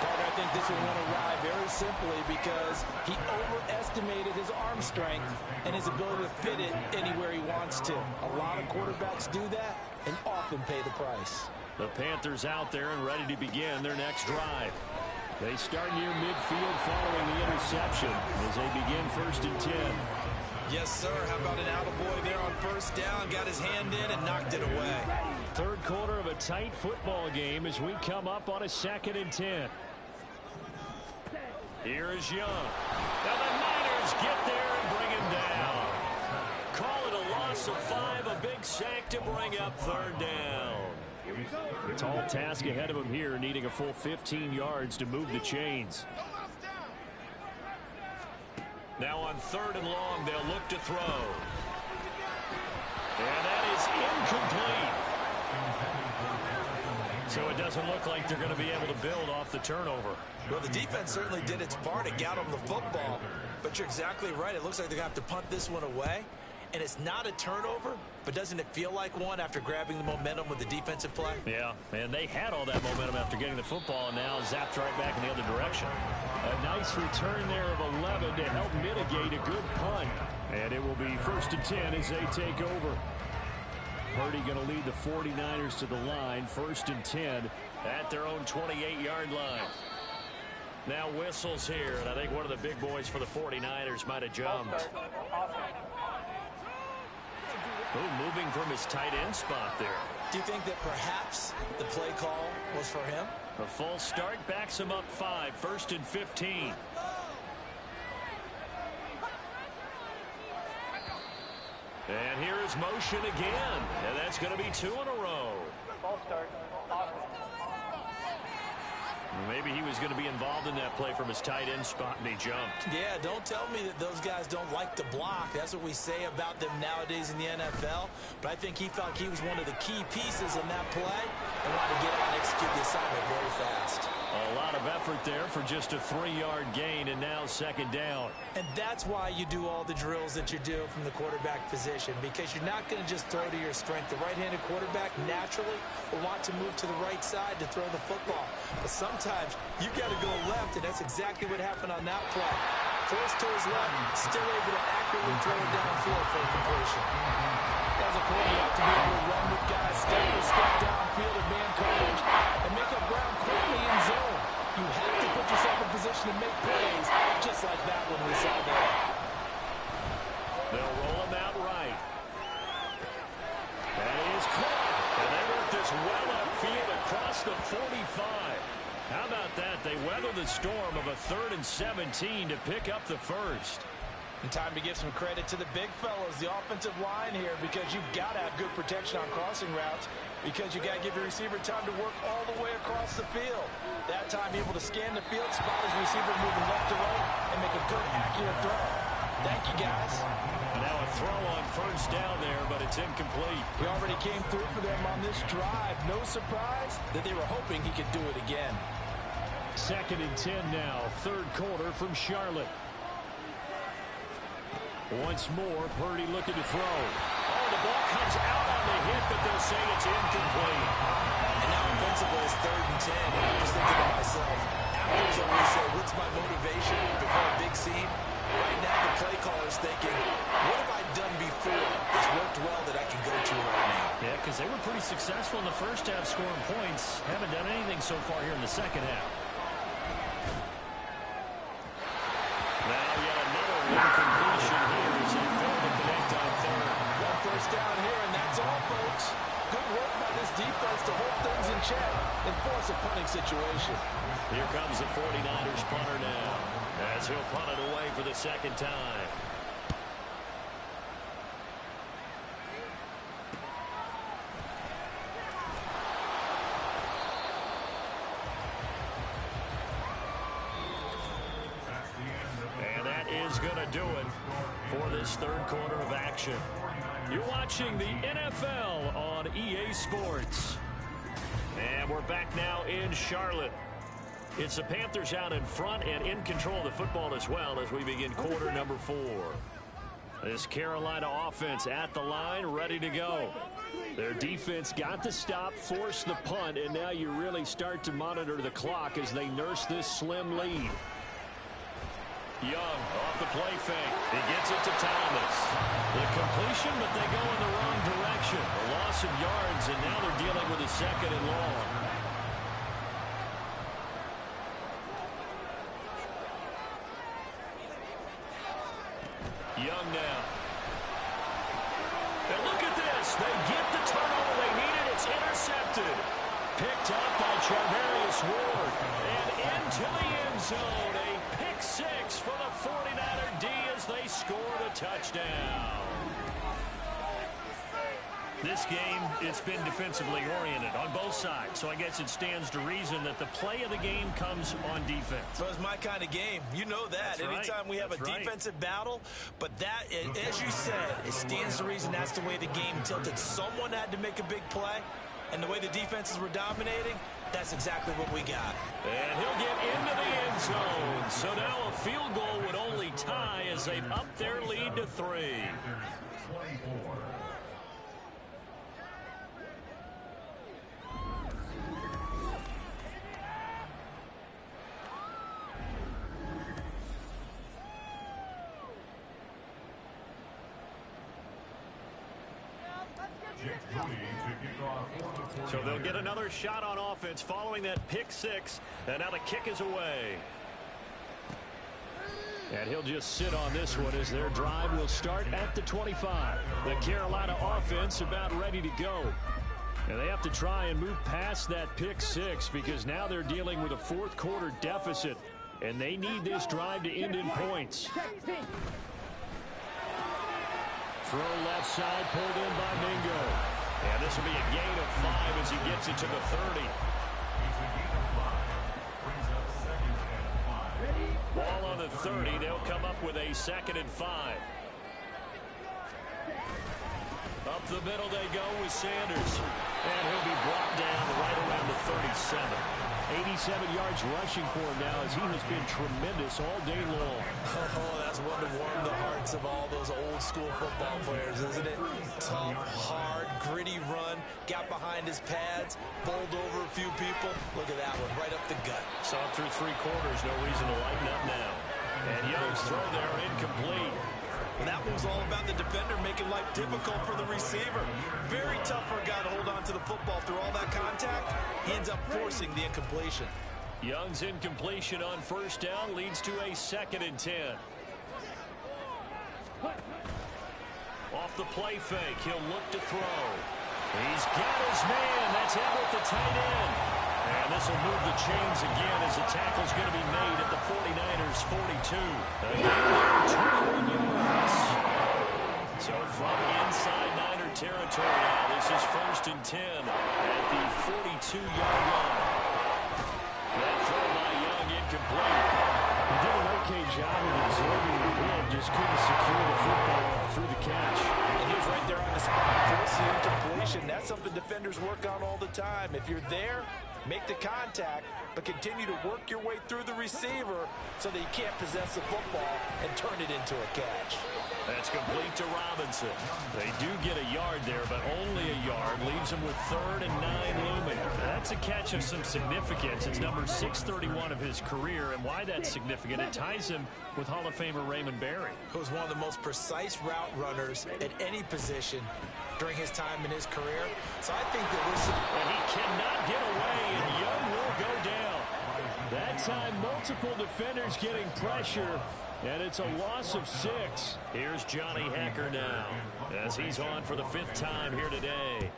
I think this will win a ride very simply because he overestimated his arm strength and his ability to fit it anywhere he wants to. A lot of quarterbacks do that and often pay the price. The Panthers out there and ready to begin their next drive. They start near midfield following the interception as they begin 1st and 10. Yes, sir. How about an attaboy there on first down? Got his hand in and knocked it away. Third quarter of a tight football game as we come up on a 2nd and 10. Here is Young. Now the Niners get there and bring him down. Call it a loss of 5, a big sack to bring up 3rd down. Tall task ahead of him here, needing a full 15 yards to move the chains. Now on 3rd and long, they'll look to throw. And that is incomplete. So it doesn't look like they're going to be able to build off the turnover. Well, the defense certainly did its part to get them the football. But you're exactly right. It looks like they're going to have to punt this one away. And it's not a turnover, but doesn't it feel like one after grabbing the momentum with the defensive play? Yeah, and they had all that momentum after getting the football, and now zapped right back in the other direction. A nice return there of 11 to help mitigate a good punt. And it will be 1st and 10 as they take over. Purdy going to lead the 49ers to the line. 1st and 10 at their own 28-yard line. Now whistles here, and I think one of the big boys for the 49ers might have jumped. Oh, moving from his tight end spot there. Do you think that perhaps the play call was for him? A full start backs him up 5, 1st and 15. And here is motion again, and that's going to be 2 in a row. False start. Maybe he was going to be involved in that play from his tight end spot, and he jumped. Yeah, don't tell me that those guys don't like to block. That's what we say about them nowadays in the NFL. But I think he felt he was one of the key pieces in that play and wanted to get out and execute the assignment very fast. A lot of effort there for just a 3-yard gain, and now 2nd down. And that's why you do all the drills that you do from the quarterback position, because you're not going to just throw to your strength. The right-handed quarterback naturally will want to move to the right side to throw the football. But sometimes you got to go left, and that's exactly what happened on that play. Forced to his left, still able to accurately throw it downfield for a completion. As a player, you have to be able to run with guys step for step downfield at man coverage and make up ground quickly in zone. You have to put yourself in position to make plays, just like that one we saw there. They'll roll him out right. That is caught. And they work this well upfield across the 45. How about that? They weather the storm of a 3rd and 17 to pick up the first. And time to give some credit to the big fellows, the offensive line here, because you've got to have good protection on crossing routes, because you got to give your receiver time to work all the way across the field. That time able to scan the field, spot his receiver moving left to right, and make a good, accurate throw. Thank you, guys. And now a throw on 1st down there, but it's incomplete. He already came through for them on this drive. No surprise that they were hoping he could do it again. 2nd and 10 now, 3rd quarter from Charlotte. Once more, Purdy looking to throw. Oh, the ball comes out on the hit, but they'll say it's incomplete. And now offensively it's 3rd and 10, and I'm just thinking to myself, actors always say, what's my motivation before a big scene? Right now the play caller's thinking, what have I done before that's worked well that I can go to right now? Yeah, because they were pretty successful in the first half scoring points. Haven't done anything so far here in the second half. Now yet another incompletion here as they fail to connect on 3rd. One first down here, and that's all, folks. Good work by this defense to hold things in check and force a punting situation. Here comes the 49ers punter now as he'll punt it away for the 2nd time. going to do it for this third quarter of action. You're watching the NFL on EA Sports. And we're back now in Charlotte. It's the Panthers out in front and in control of the football as well as we begin quarter number 4. This Carolina offense at the line, ready to go. Their defense got the stop, forced the punt, and now you really start to monitor the clock as they nurse this slim lead. Young off the play fake. He gets it to Thomas. The completion, but they go in the wrong direction. A loss of yards, and now they're dealing with a second and long. Young now. And look at this. They get the turnover they needed. It's intercepted. Picked up by Charvarius Ward. And into the end zone. A pick six for the 49er D as they scored a touchdown. This game, it's been defensively oriented on both sides, so I guess it stands to reason that the play of the game comes on defense. So it's my kind of game. You know that. That's right. Anytime we have a defensive battle, but that, as you said, it stands to reason that's the way the game tilted. Someone had to make a big play, and the way the defenses were dominating, that's exactly what we got. And he'll get into the end zone. So now a field goal would only tie as they've upped their lead to 3. So they'll get another shot on offense following that pick six. And now the kick is away. And he'll just sit on this one as their drive will start at the 25. The Carolina offense about ready to go. And they have to try and move past that pick six because now they're dealing with a fourth quarter deficit. And they need this drive to end in points. Throw left side, pulled in by Mingo. And this will be a gain of 5 as he gets it to the 30. Ball on the 30. They'll come up with a 2nd and 5. Up the middle they go with Sanders. And he'll be brought down right around the 37. 87 yards rushing for him now as he has been tremendous all day long. Oh, that's one to warm the hearts of all those old school football players, isn't it? Tough, hard, gritty run, got behind his pads, bowled over a few people. Look at that one, right up the gut. Saw it through 3 quarters, no reason to lighten up now. And Young's throw there incomplete. Well, that was all about the defender making life difficult for the receiver. Very tough for a guy to hold on to the football through all that contact. He ends up forcing the incompletion. Young's incompletion on first down leads to a 2nd and 10. Off the play fake, he'll look to throw. He's got his man. That's Everett, the tight end. And this will move the chains again as the tackle's going to be made at the 49ers 42. Again, 21 yards. So from inside Niner territory now, this is 1st and 10 at the 42-yard line. That throw by Young incomplete. He did an okay job of absorbing the hit, just couldn't secure the football through the catch. And he was right there on the spot, forcing incompletion. That's something defenders work on all the time. If you're there, make the contact, but continue to work your way through the receiver so that you can't possess the football and turn it into a catch. That's complete to Robinson. They do get a yard there, but only a yard. Leaves them with 3rd and 9 looming. That's a catch of some significance. It's number 631 of his career, and why that's significant, it ties him with Hall of Famer Raymond Berry. Who was one of the most precise route runners at any position during his time in his career. So I think that we're... And he cannot get away, and Young will go down. That time, multiple defenders getting pressure, and it's a loss of 6. Here's Johnny Hecker now, as he's on for the 5th time here today.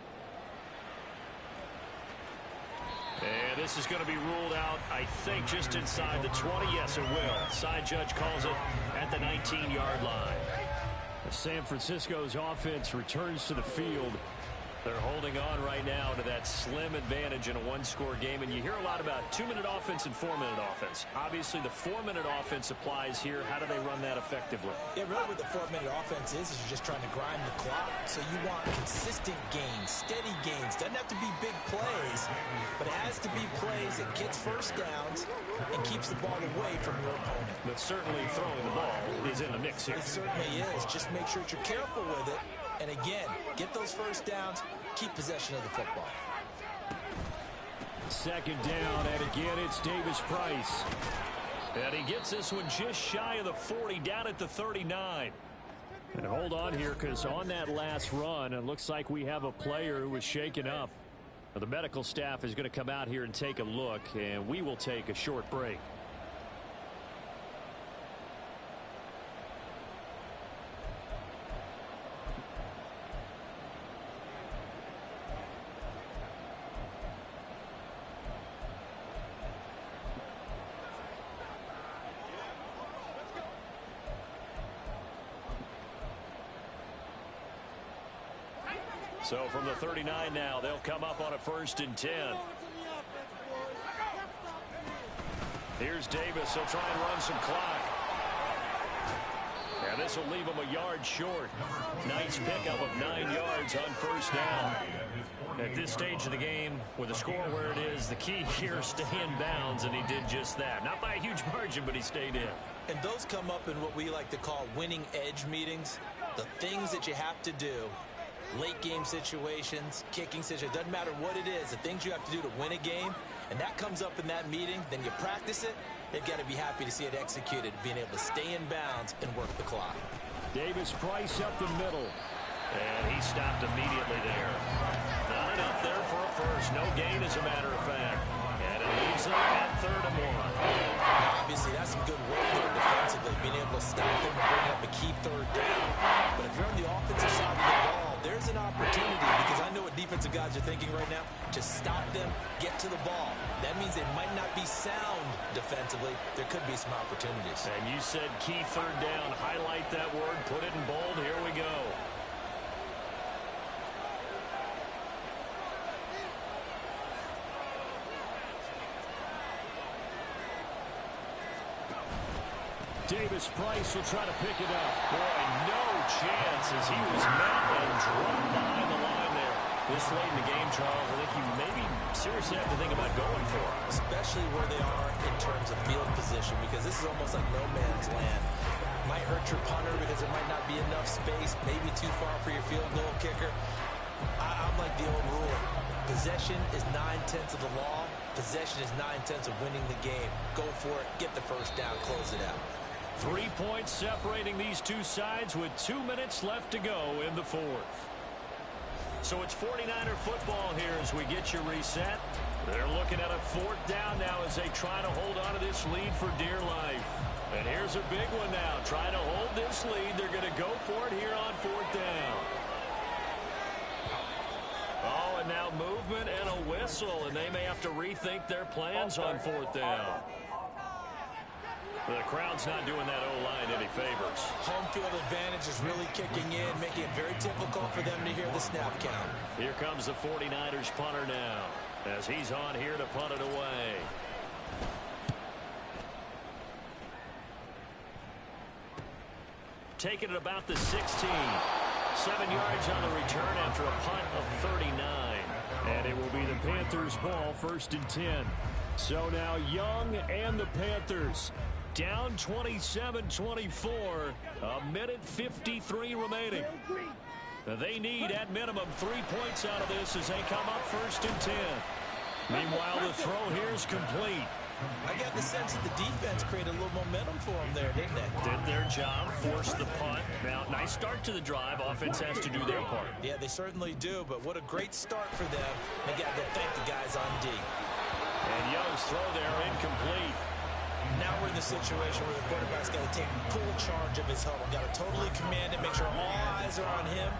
And this is going to be ruled out, I think, just inside the 20. Yes, it will. Side judge calls it at the 19-yard line. San Francisco's offense returns to the field. They're holding on right now to that slim advantage in a one-score game, and you hear a lot about 2-minute offense and 4-minute offense. Obviously, the 4-minute offense applies here. How do they run that effectively? Yeah, really what the 4-minute offense is you're just trying to grind the clock. So you want consistent gains, steady gains. Doesn't have to be big plays, but it has to be plays that gets first downs and keeps the ball away from your opponent. But certainly throwing the ball is in the mix here. It certainly is. Just make sure that you're careful with it. And again, get those first downs, keep possession of the football. Second down, and again, it's Davis Price. And he gets this one just shy of the 40, down at the 39. And hold on here, because on that last run, it looks like we have a player who was shaken up. The medical staff is going to come out here and take a look, and we will take a short break. So from the 39 now, they'll come up on a 1st and 10. Here's Davis. He'll try and run some clock. And this will leave him a yard short. Nice pickup of 9 yards on 1st down. At this stage of the game, with the score where it is, the key here is stay in bounds, and he did just that. Not by a huge margin, but he stayed in. And those come up in what we like to call winning edge meetings. The things that you have to do. Late game situations, kicking situations, doesn't matter what it is, the things you have to do to win a game, and that comes up in that meeting, then you practice it, they've got to be happy to see it executed, being able to stay in bounds and work the clock. Davis Price up the middle, and he stopped immediately there. Not enough there for a first, no gain as a matter of fact, and it leaves them at 3rd and 1. Obviously, that's some good work there defensively, being able to stop them and bring up a key 3rd down. But if you're on the offensive side of the ball, there's an opportunity, because I know what defensive guys are thinking right now. Just stop them, get to the ball. That means they might not be sound defensively. There could be some opportunities. And you said key 3rd down. Highlight that word. Put it in bold. Here we go. Davis Price will try to pick it up. Boy, no chance as he was met and dropped behind the line there. This late in the game, Charles, I think you maybe seriously have to think about going for it. Especially where they are in terms of field position, because this is almost like no man's land. Might hurt your punter because there might not be enough space, maybe too far for your field goal kicker. I'm like the old rule. Possession is 9/10 of the law. Possession is 9/10 of winning the game. Go for it. Get the first down. Close it out. 3 points separating these two sides with 2 minutes left to go in the 4th. So it's 49er football here as we get you reset. They're looking at a 4th down now as they try to hold on to this lead for dear life. And here's a big one now. Trying to hold this lead. They're going to go for it here on 4th down. Oh, and now movement and a whistle, and they may have to rethink their plans on 4th down. The crowd's not doing that O-line any favors. Home field advantage is really kicking in, making it very difficult for them to hear the snap count. Here comes the 49ers punter now, as he's on here to punt it away. Taking it about the 16. 7 yards on the return after a punt of 39. And it will be the Panthers' ball, 1st and 10. So now Young and the Panthers down 27-24. A minute 53 remaining. They need, at minimum, 3 points out of this as they come up 1st and 10. Meanwhile, the throw here is complete. I got the sense that the defense created a little momentum for them there, didn't they? Did their job, forced the punt. Now, nice start to the drive. Offense has to do their part. Yeah, they certainly do, but what a great start for them. They got to thank the guys on D. And Young's throw there incomplete. Now we're in the situation where the quarterback's got to take full charge of his huddle. Got to totally command it, make sure all eyes are on him.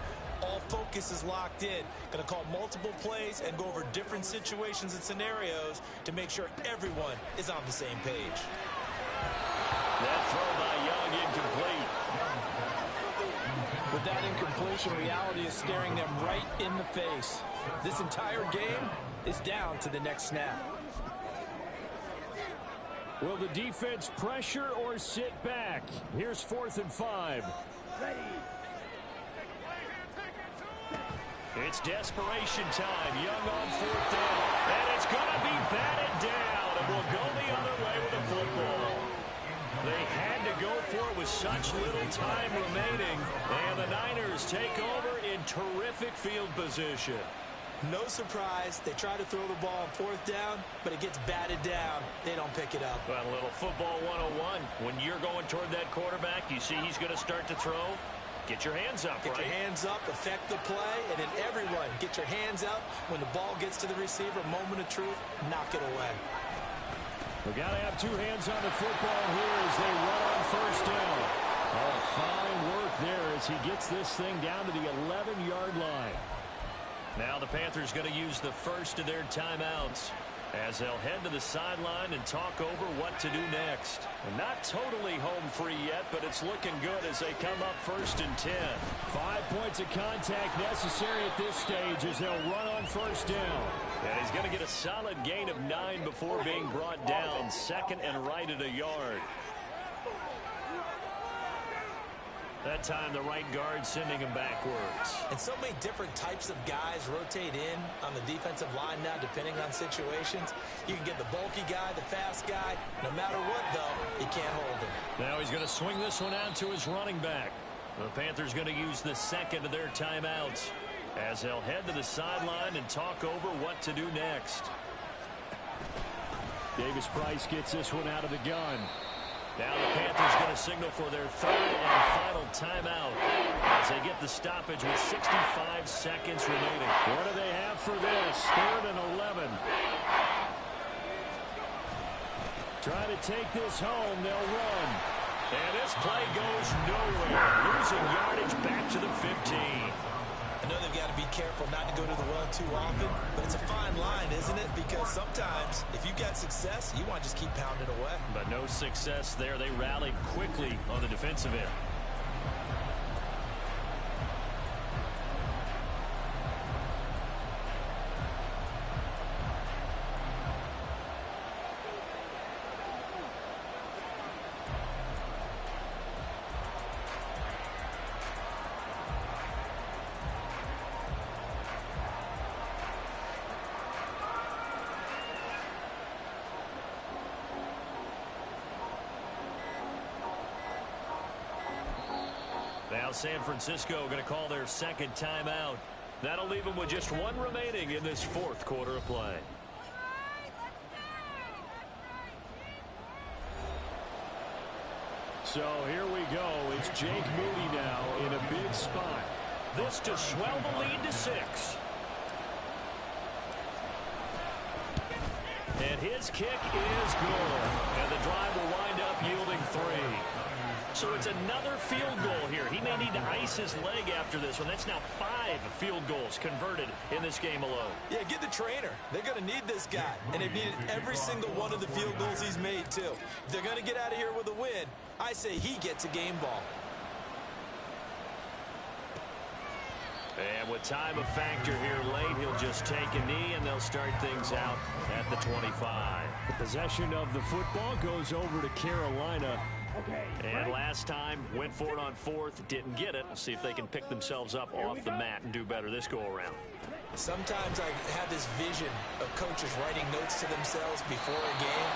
All focus is locked in. Going to call multiple plays and go over different situations and scenarios to make sure everyone is on the same page. That throw by Young incomplete. With that incompletion, reality is staring them right in the face. This entire game is down to the next snap. Will the defense pressure or sit back? Here's 4th and 5. It's desperation time. Young on 4th down. And it's going to be batted down. And we'll go the other way with the football. They had to go for it with such little time remaining. And the Niners take over in terrific field position. No surprise. They try to throw the ball on 4th down, but it gets batted down. They don't pick it up. Well, a little football 101. When you're going toward that quarterback, you see he's going to start to throw. Get your hands up, Get your hands up, affect the play, and then everyone get your hands up. When the ball gets to the receiver, moment of truth, knock it away. We've got to have 2 hands on the football here as they run on 1st down. Oh, fine work there as he gets this thing down to the 11-yard line. Now the Panthers going to use the first of their timeouts as they'll head to the sideline and talk over what to do next. And not totally home free yet, but it's looking good as they come up 1st and 10. 5 points of contact necessary at this stage as they'll run on 1st down. And he's going to get a solid gain of 9 before being brought down. 2nd and right at a yard. That time the right guard sending him backwards. And so many different types of guys rotate in on the defensive line now depending on situations. You can get the bulky guy, the fast guy. No matter what, though, you can't hold him. Now he's going to swing this one out to his running back. The Panthers going to use the second of their timeouts as they'll head to the sideline and talk over what to do next. Davis Price gets this one out of the gun. Now the Panthers going to signal for their 3rd and final timeout as they get the stoppage with 65 seconds remaining. What do they have for this? 3rd and 11. Try to take this home. They'll run. And this play goes nowhere. Losing yardage back to the 15. I know they've got to be careful not to go to the well too often, but it's a fine line, isn't it? Because sometimes, if you got success, you want to just keep pounding away. But no success there. They rallied quickly on the defensive end. Now San Francisco going to call their 2nd timeout. That'll leave them with just 1 remaining in this 4th quarter of play. So here we go. It's Jake Moody now in a big spot. This to swell the lead to 6. And his kick is good. And the drive will wind up yielding 3. So it's another field goal here. He may need to ice his leg after this one. That's now 5 field goals converted in this game alone. Yeah, get the trainer. They're going to need this guy. And they've needed every single one of the field goals he's made, too. If they're going to get out of here with a win, I say he gets a game ball. And with time a factor here late, he'll just take a knee, and they'll start things out at the 25. The possession of the football goes over to Carolina. And last time, went for it on 4th, didn't get it. We'll see if they can pick themselves up off the mat and do better this go-around. Sometimes I have this vision of coaches writing notes to themselves before a game.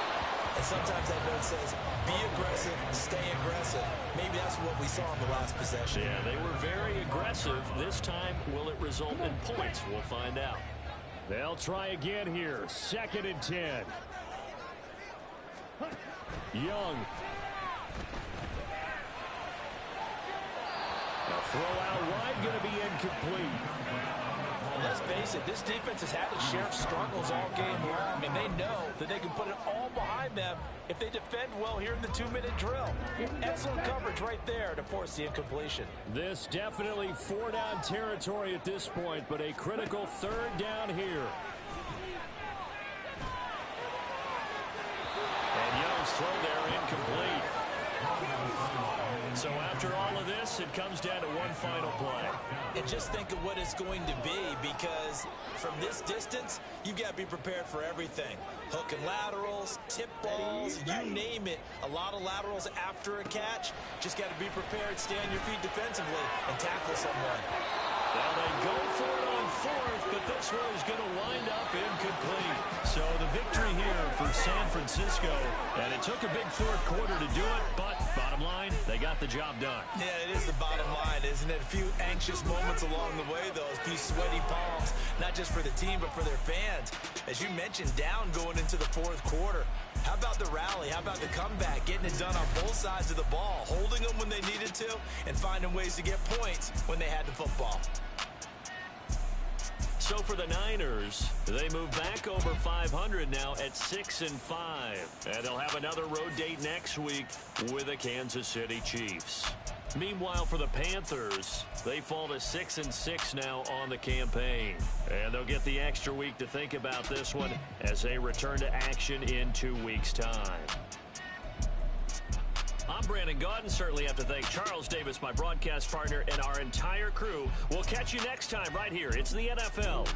And sometimes that note says, be aggressive, stay aggressive. Maybe that's what we saw in the last possession. Yeah, they were very aggressive. This time, will it result in points? We'll find out. They'll try again here. 2nd and 10. Young. A throw out wide, going to be incomplete. Let's face it, this defense has had its share of struggles all game long, and they know that they can put it all behind them if they defend well here in the 2-minute drill. Excellent coverage right there to force the incompletion. This definitely 4-down territory at this point, but a critical 3rd down here. And Young's throw there incomplete. So after all of this, it comes down to one final play. And just think of what it's going to be, because from this distance, you've got to be prepared for everything. Hook and laterals, tip balls, you name it. A lot of laterals after a catch. Just got to be prepared, stay on your feet defensively, and tackle someone. Well, they go for it on fourth, but this one is going to wind up incomplete. So the victory here for San Francisco, and it took a big fourth quarter to do it, but bottom line, they got the job done. Yeah, it is the bottom line, isn't it? A few anxious moments along the way, though, a few sweaty palms, not just for the team, but for their fans. As you mentioned, down going into the fourth quarter. How about the rally? How about the comeback? Getting it done on both sides of the ball, holding them when they needed to, and finding ways to get points when they had the football. So for the Niners, they move back over 500 now at 6-5. And they'll have another road date next week with the Kansas City Chiefs. Meanwhile, for the Panthers, they fall to 6-6 now on the campaign. And they'll get the extra week to think about this one as they return to action in 2 weeks' time. I'm Brandon Gaudin. Certainly have to thank Charles Davis, my broadcast partner, and our entire crew. We'll catch you next time right here. It's the NFL.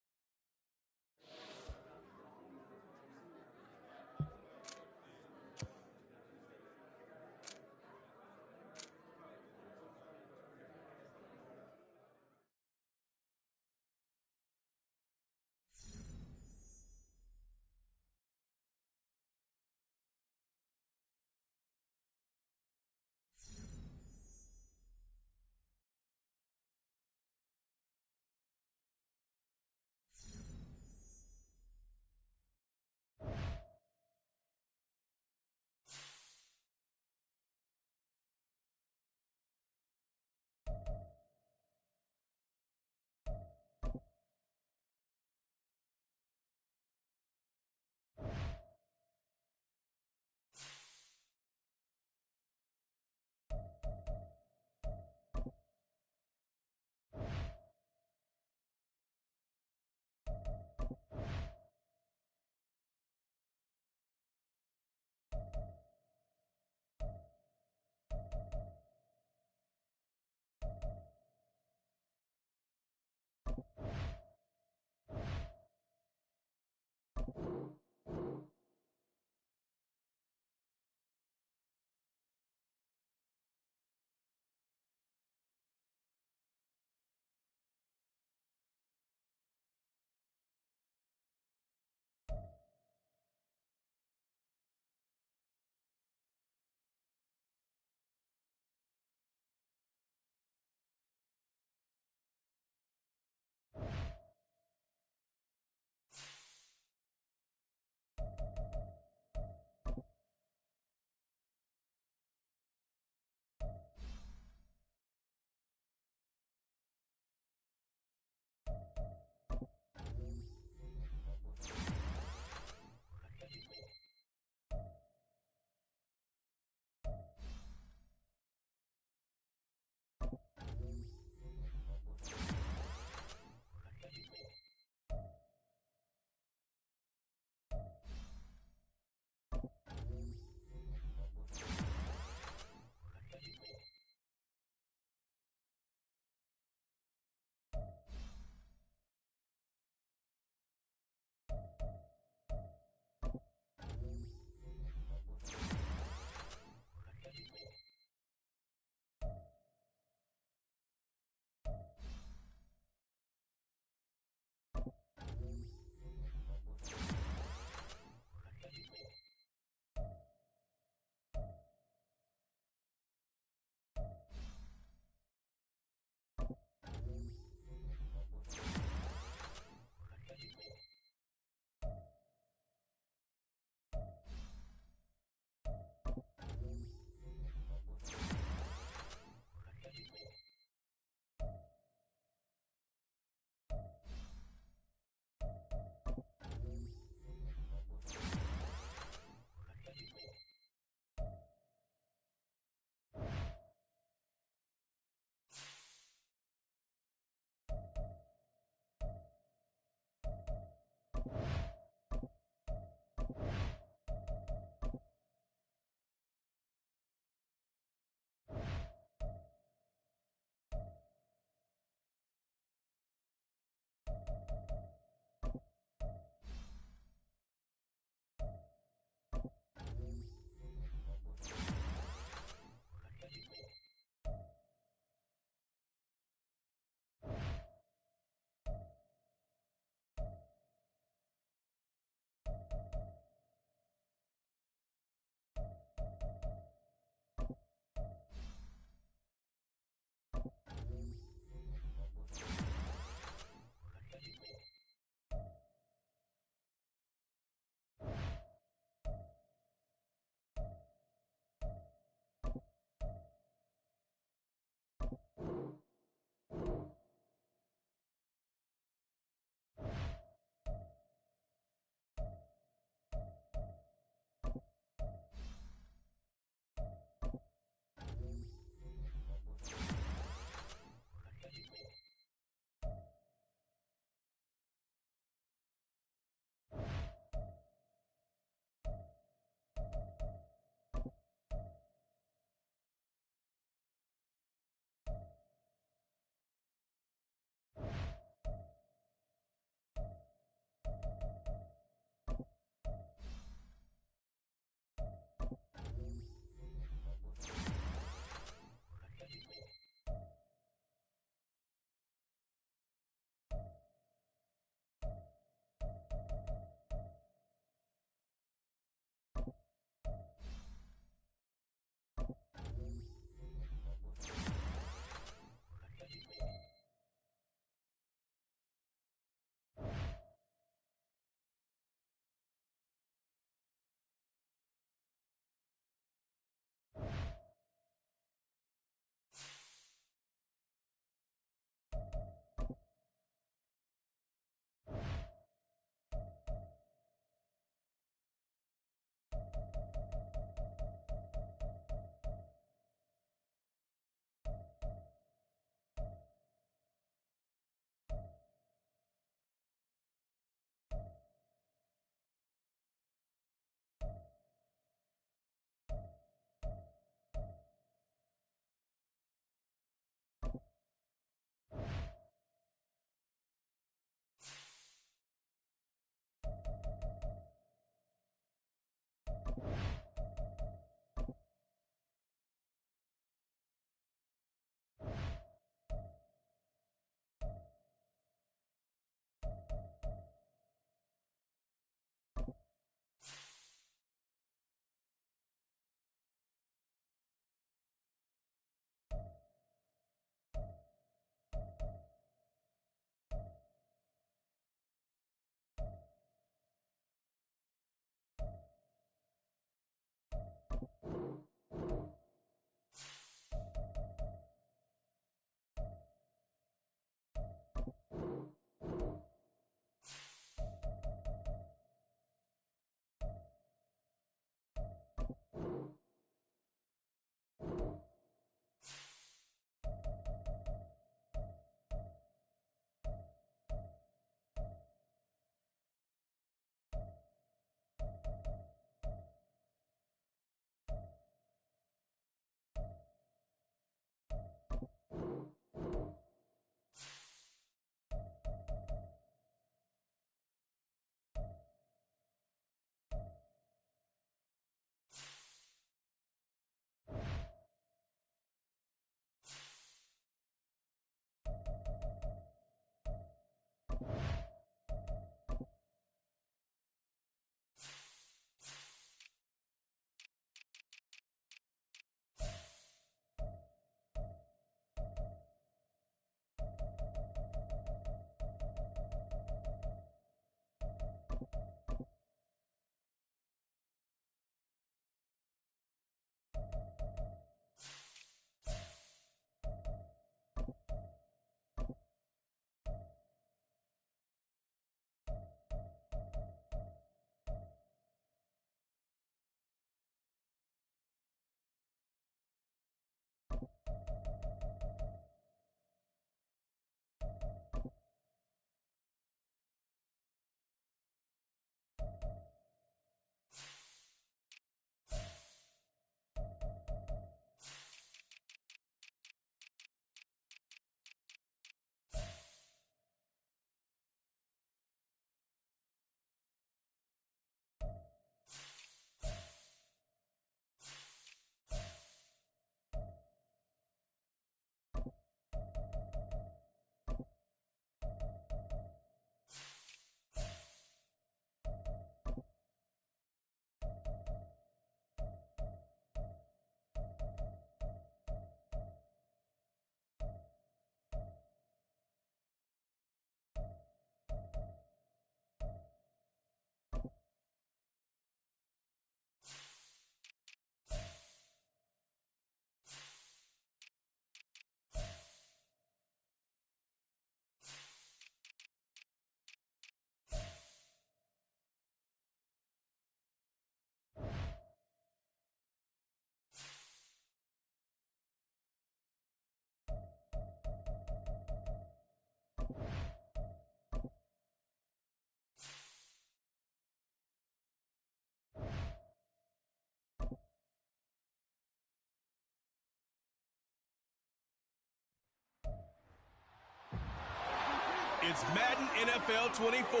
It's Madden NFL 24.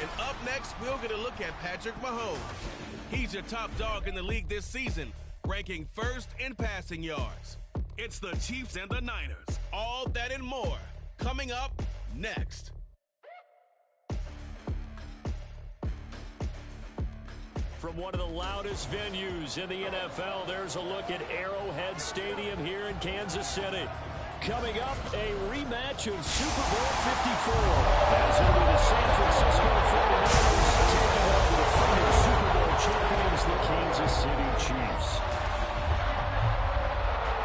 And up next, we'll get a look at Patrick Mahomes. He's your top dog in the league this season, ranking first in passing yards. It's the Chiefs and the Niners. All that and more coming up next. From one of the loudest venues in the NFL, there's a look at Arrowhead Stadium here in Kansas City. Coming up, a rematch of Super Bowl 54. As it'll be the San Francisco 49ers taking on the defending Super Bowl champions, the Kansas City Chiefs.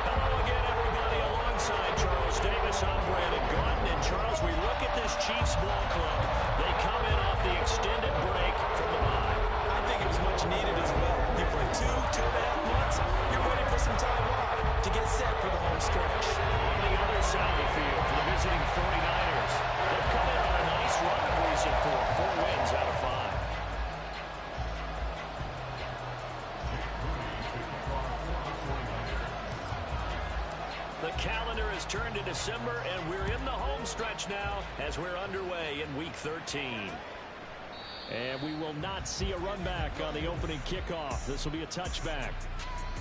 Hello again, everybody. Alongside Charles Davis, I'm Brandon Gordon. And Charles, we look at this Chiefs ball club. They come in off the extended break from the bye. I think it was much needed as well. You play 2.5 months, you're ready for some time off to get set for the home stretch. On the other side of the field for the visiting 49ers, they've come in on a nice run of recent form, 4 wins out of 5. The calendar has turned to December, and we're in the home stretch now as we're underway in Week 13. And we will not see a run back on the opening kickoff. This will be a touchback.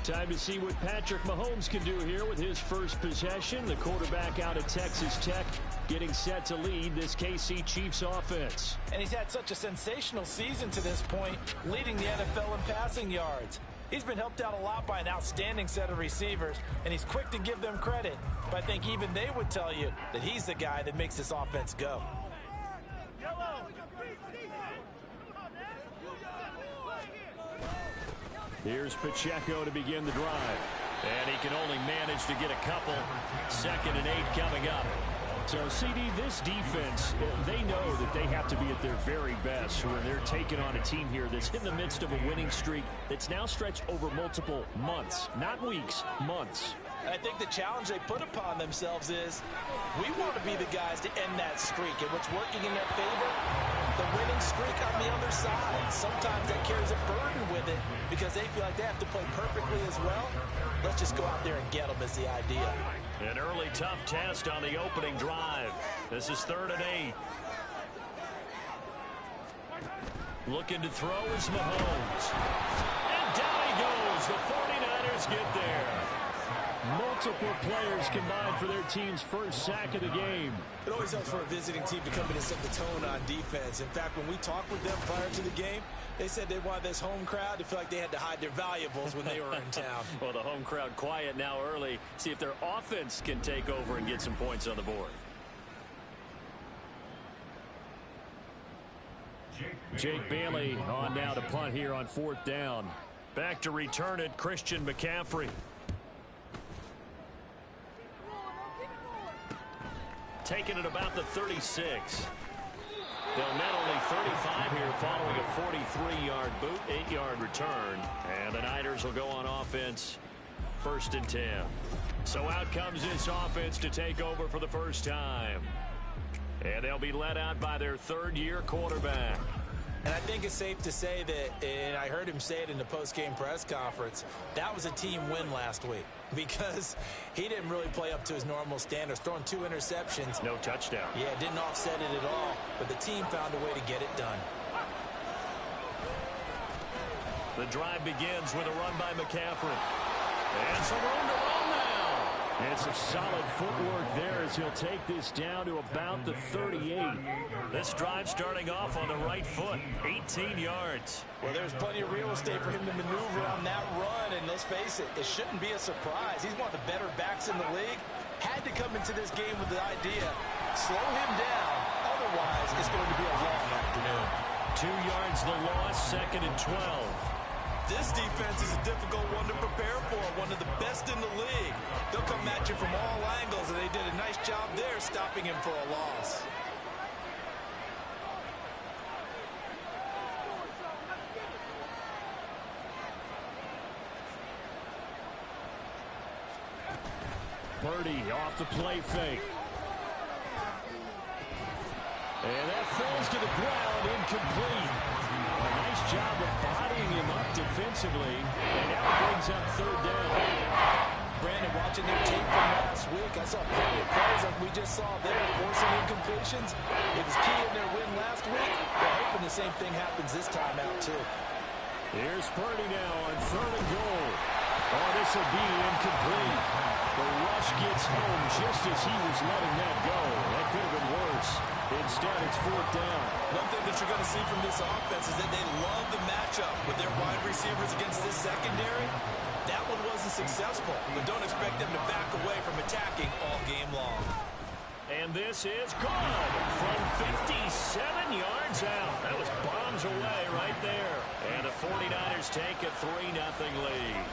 Time to see what Patrick Mahomes can do here with his first possession. The quarterback out of Texas Tech getting set to lead this KC Chiefs offense. And he's had such a sensational season to this point, leading the NFL in passing yards. He's been helped out a lot by an outstanding set of receivers, and he's quick to give them credit. But I think even they would tell you that he's the guy that makes this offense go. Here's Pacheco to begin the drive. And he can only manage to get a couple. 2nd and 8 coming up. So, CD, this defense, they know that they have to be at their very best when they're taking on a team here that's in the midst of a winning streak that's now stretched over multiple months. Not weeks, months. And I think the challenge they put upon themselves is, we want to be the guys to end that streak. And what's working in their favor? The winning streak on the other side. Sometimes that carries a burden with it because they feel like they have to play perfectly as well. Let's just go out there and get them is the idea. An early tough test on the opening drive. This is 3rd and 8. Looking to throw is Mahomes. And down he goes. The 49ers get there. Multiple players combined for their team's first sack of the game. It always helps for a visiting team to come in and set the tone on defense. In fact, when we talked with them prior to the game, they said they wanted this home crowd to feel like they had to hide their valuables when they were in town. Well, the home crowd quiet now early. See if their offense can take over and get some points on the board. Jake Bailey on now to punt here on 4th down. Back to return it, Christian McCaffrey. Taking it about the 36. They'll net only 35 here following a 43-yard boot, 8-yard return. And the Niners will go on offense 1st and 10. So out comes this offense to take over for the first time. And they'll be led out by their 3rd-year quarterback. And I think it's safe to say that, and I heard him say it in the post-game press conference, that was a team win last week because he didn't really play up to his normal standards, throwing 2 interceptions. No touchdown. Yeah, didn't offset it at all, but the team found a way to get it done. The drive begins with a run by McCaffrey. And some room to run now. And some solid footwork there as he'll take this down to about the 38. This drive starting off on the right foot, 18 yards. Well, there's plenty of real estate for him to maneuver on that run, and let's face it, it shouldn't be a surprise. He's one of the better backs in the league. Had to come into this game with the idea, slow him down, otherwise it's going to be a long afternoon. 2 yards the loss, 2nd and 12. This defense is a difficult one to prepare for, one of the best in the league. They'll come at you from all angles, and they did a nice job there stopping him for a loss. Purdy off the play fake. And that falls to the ground, incomplete. A nice job of bodying him up defensively. And now it brings up 3rd down. Brandon, watching their tape from last week, I saw plenty of plays like we just saw there, forcing incompletions. It was key in their win last week. We're hoping the same thing happens this time out, too. Here's Purdy now on 3rd and goal. Oh, this will be incomplete. The rush gets home just as he was letting that go. That could have been worse. Instead, it's 4th down. One thing that you're going to see from this offense is that they love the matchup with their wide receivers against this secondary. That one wasn't successful, but don't expect them to back away from attacking all game long. And this is good from 57 yards out. That was bombs away right there. And the 49ers take a 3-0 lead.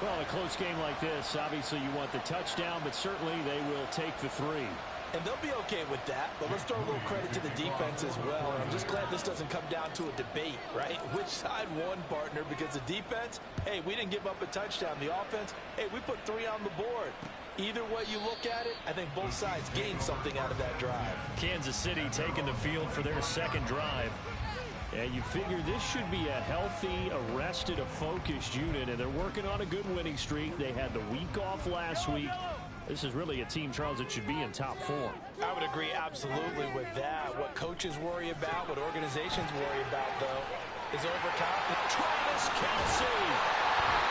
Well, a close game like this, obviously you want the touchdown, but certainly they will take the 3. And they'll be okay with that, but let's throw a little credit to the defense as well. And I'm just glad this doesn't come down to a debate, right? Which side won, partner? Because the defense, hey, we didn't give up a touchdown. The offense, hey, we put 3 on the board. Either way you look at it, I think both sides gained something out of that drive. Kansas City taking the field for their second drive. And you figure this should be a healthy, a rested, a focused unit, and they're working on a good winning streak. They had the week off last week. This is really a team, Charles, that should be in top form. I would agree absolutely with that. What coaches worry about, what organizations worry about, though, is overconfidence. Travis Kelce.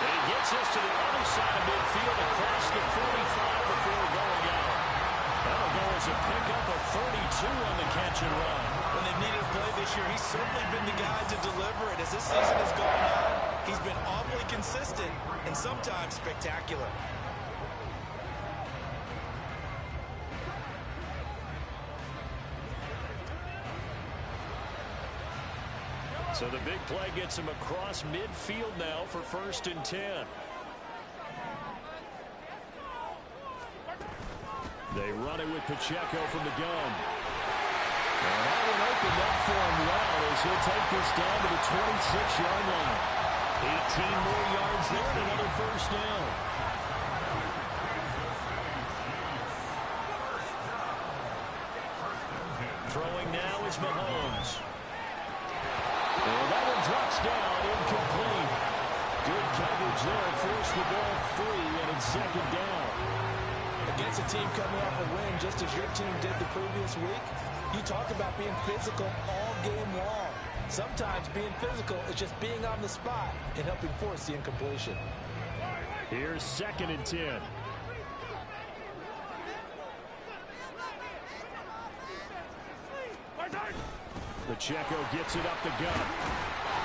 And he gets us to the other side of midfield across the 45 before going out. That'll go as a pickup of 32 on the catch and run. When they've needed a play this year, he's certainly been the guy to deliver it. As this season has gone on, he's been awfully consistent and sometimes spectacular. So the big play gets him across midfield now for 1st and 10. They run it with Pacheco from the gun. And that one opened up for him well as he'll take this down to the 26-yard line. 18 more yards there and another 1st down. Throwing now is Mahomes. And that one drops down, incomplete. Good coverage there, forced the ball free, and it's 2nd down. Against a team coming off a win, just as your team did the previous week, you talk about being physical all game long. Sometimes being physical is just being on the spot and helping force the incompletion. Here's 2nd and 10. Pacheco gets it up the gut.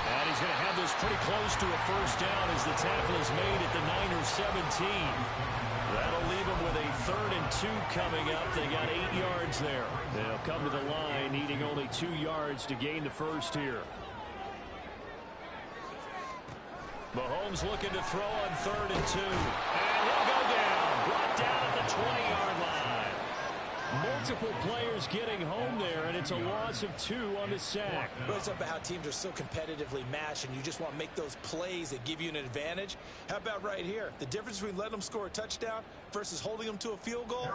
And he's going to have this pretty close to a 1st down as the tackle is made at the Niners 17. That'll leave them with a 3rd and 2 coming up. They got 8 yards there. They'll come to the line needing only 2 yards to gain the 1st here. Mahomes looking to throw on 3rd and 2. And he'll go down. Brought down at the 20-yard line. Multiple players getting home there, and it's a loss of 2 on the sack. But it's about how teams are so competitively matched, and you just want to make those plays that give you an advantage. How about right here? The difference between letting them score a touchdown versus holding them to a field goal,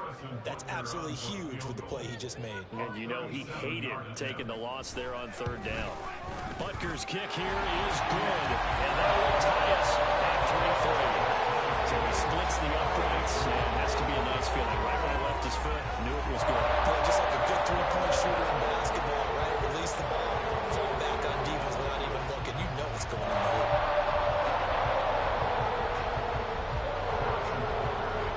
that's absolutely huge with the play he just made. And you know he hated taking the loss there on 3rd down. Butker's kick here is good, and that will tie us at 3-3. So he splits the uprights, and has to be a nice feeling. Right when he left his foot, knew it was good. Yeah, just like a good three-point shooter in basketball, right? Release the ball, fall back on defense without even looking. You know what's going on there.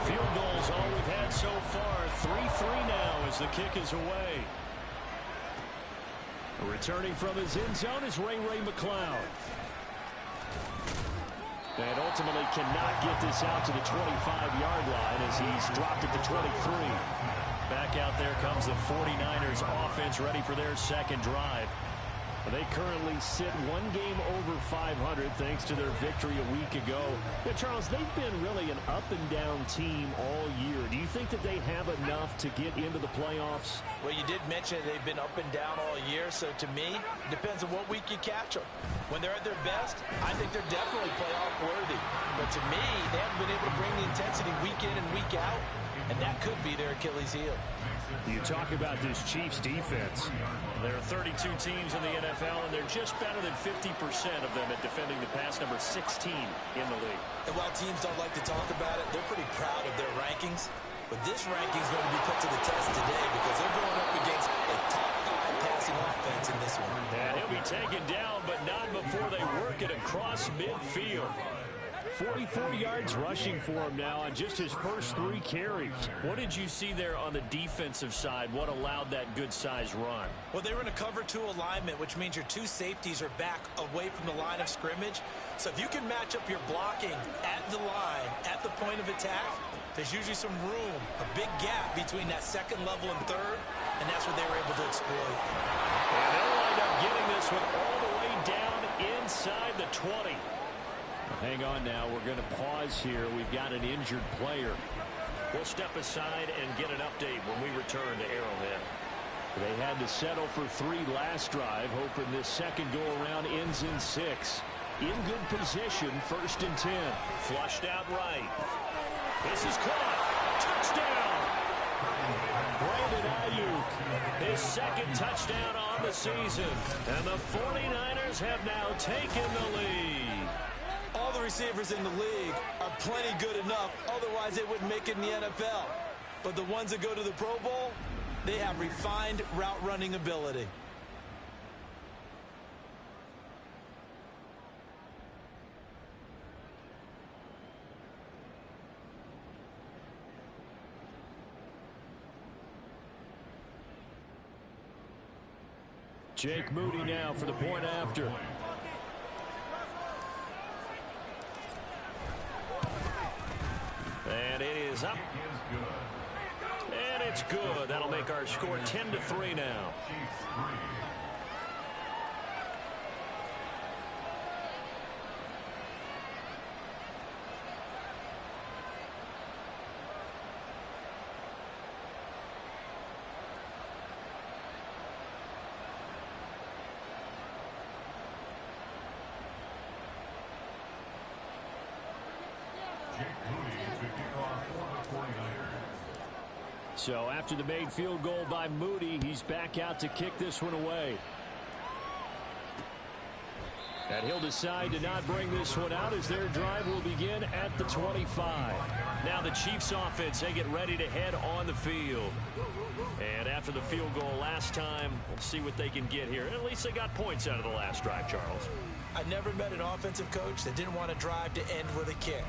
Field goals all we've had so far. 3-3 now as the kick is away. Returning from his end zone is Ray McCloud. And ultimately cannot get this out to the 25-yard line as he's dropped at the 23. Back out there comes the 49ers offense ready for their 2nd drive. They currently sit 1 game over 500 thanks to their victory a week ago. But Charles, they've been really an up-and-down team all year. Do you think that they have enough to get into the playoffs? Well, you did mention they've been up and down all year, so to me, it depends on what week you catch them. When they're at their best, I think they're definitely playoff worthy. But to me, they haven't been able to bring the intensity week in and week out. and that could be their Achilles heel. You talk about this Chiefs defense. There are 32 teams in the NFL, and they're just better than 50% of them at defending the pass, number 16 in the league. And while teams don't like to talk about it, they're pretty proud of their rankings. But this ranking is going to be put to the test today because they're going up against a top 5 passing offense in this one. And he'll be taken down, but not before they work it across midfield. 44 yards rushing for him now on just his first 3 carries. What did you see there on the defensive side? What allowed that good-sized run? Well, they were in a cover 2 alignment, which means your 2 safeties are back away from the line of scrimmage. So if you can match up your blocking at the line, at the point of attack, there's usually some room, a big gap between that second level and third, and that's what they were able to exploit. And they'll wind up getting this one all the way down inside the 20. Hang on now. We're going to pause here. We've got an injured player. We'll step aside and get an update when we return to Arrowhead. They had to settle for 3 last drive, hoping this second go-around ends in 6. In good position, 1st and 10. Flushed out right. This is caught. Touchdown! Brandon Ayuk, his 2nd touchdown on the season. And the 49ers have now taken the lead. All the receivers in the league are plenty good enough, otherwise they wouldn't make it in the NFL. But the ones that go to the Pro Bowl, they have refined route running ability. Jake Moody now for the point after. And it is up. And it's good. That'll make our score 10-3 now. So after the made field goal by Moody, he's back out to kick this one away. And he'll decide to not bring this one out as their drive will begin at the 25. Now the Chiefs offense, they get ready to head on the field. And after the field goal last time, we'll see what they can get here. At least they got points out of the last drive, Charles. I never met an offensive coach that didn't want to drive to end with a kick.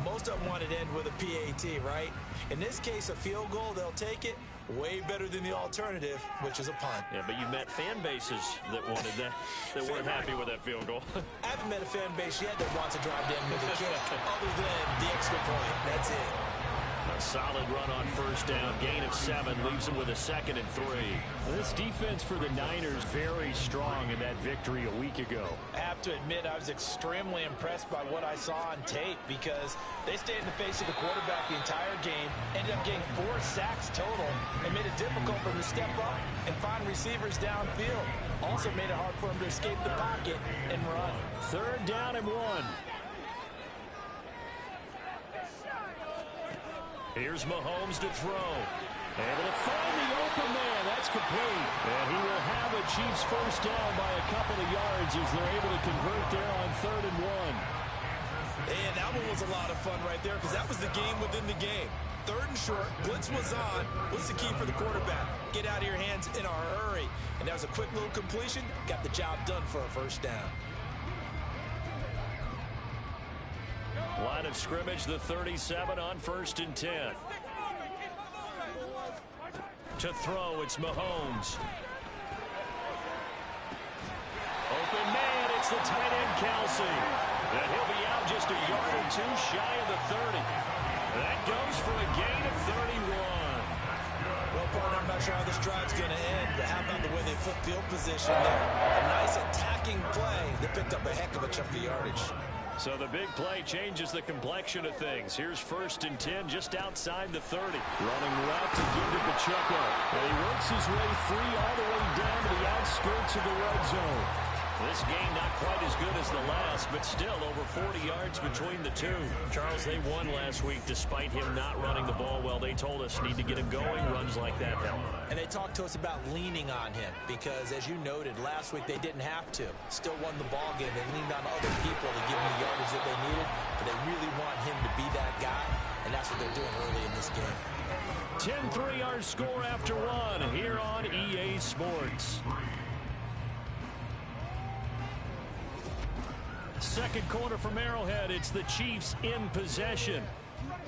Most of them wanted to end with a PAT, right? In this case, a field goal, they'll take it. Way better than the alternative, which is a punt. Yeah, but you met fan bases that wanted that, that weren't happy with that field goal. I haven't met a fan base yet that wants to drive to end with a kick, other than the extra point. That's it. A solid run on 1st down. Gain of 7 leaves them with a 2nd and 3. This defense for the Niners very strong in that victory a week ago. I have to admit, I was extremely impressed by what I saw on tape because they stayed in the face of the quarterback the entire game, ended up getting 4 sacks total, and made it difficult for him to step up and find receivers downfield. Also made it hard for him to escape the pocket and run. 3rd down and 1. Here's Mahomes to throw. Able to find the open man. That's complete. And he will have a Chiefs 1st down by a couple of yards as they're able to convert there on 3rd and 1. And that one was a lot of fun right there because that was the game within the game. 3rd and short, blitz was on. What's the key for the quarterback? Get out of your hands in a hurry. And that was a quick little completion. Got the job done for a 1st down. Line of scrimmage, the 37 on 1st and 10. To throw, it's Mahomes. Open man, it's the tight end, Kelsey. And he'll be out just a yard or 2 shy of the 30. That goes for a gain of 31. Well, partner, I'm not sure how this drive's going to end, but how about the way they flip field position there? A nice attacking play that picked up a heck of a chunk of yardage. So the big play changes the complexion of things. Here's 1st and 10 just outside the 30. Running left to give to Pacheco. And he works his way free all the way down to the outskirts of the red zone. This game not quite as good as the last, but still over 40 yards between the two. Charles, they won last week despite him not running the ball well. They told us need to get him going. Runs like that help. And they talked to us about leaning on him because, as you noted, last week they didn't have to. Still won the ball game. They leaned on other people to give him the yardage that they needed, but they really want him to be that guy, and that's what they're doing early in this game. 10-3 our score after one here on EA Sports. Second quarter from Arrowhead. It's the Chiefs in possession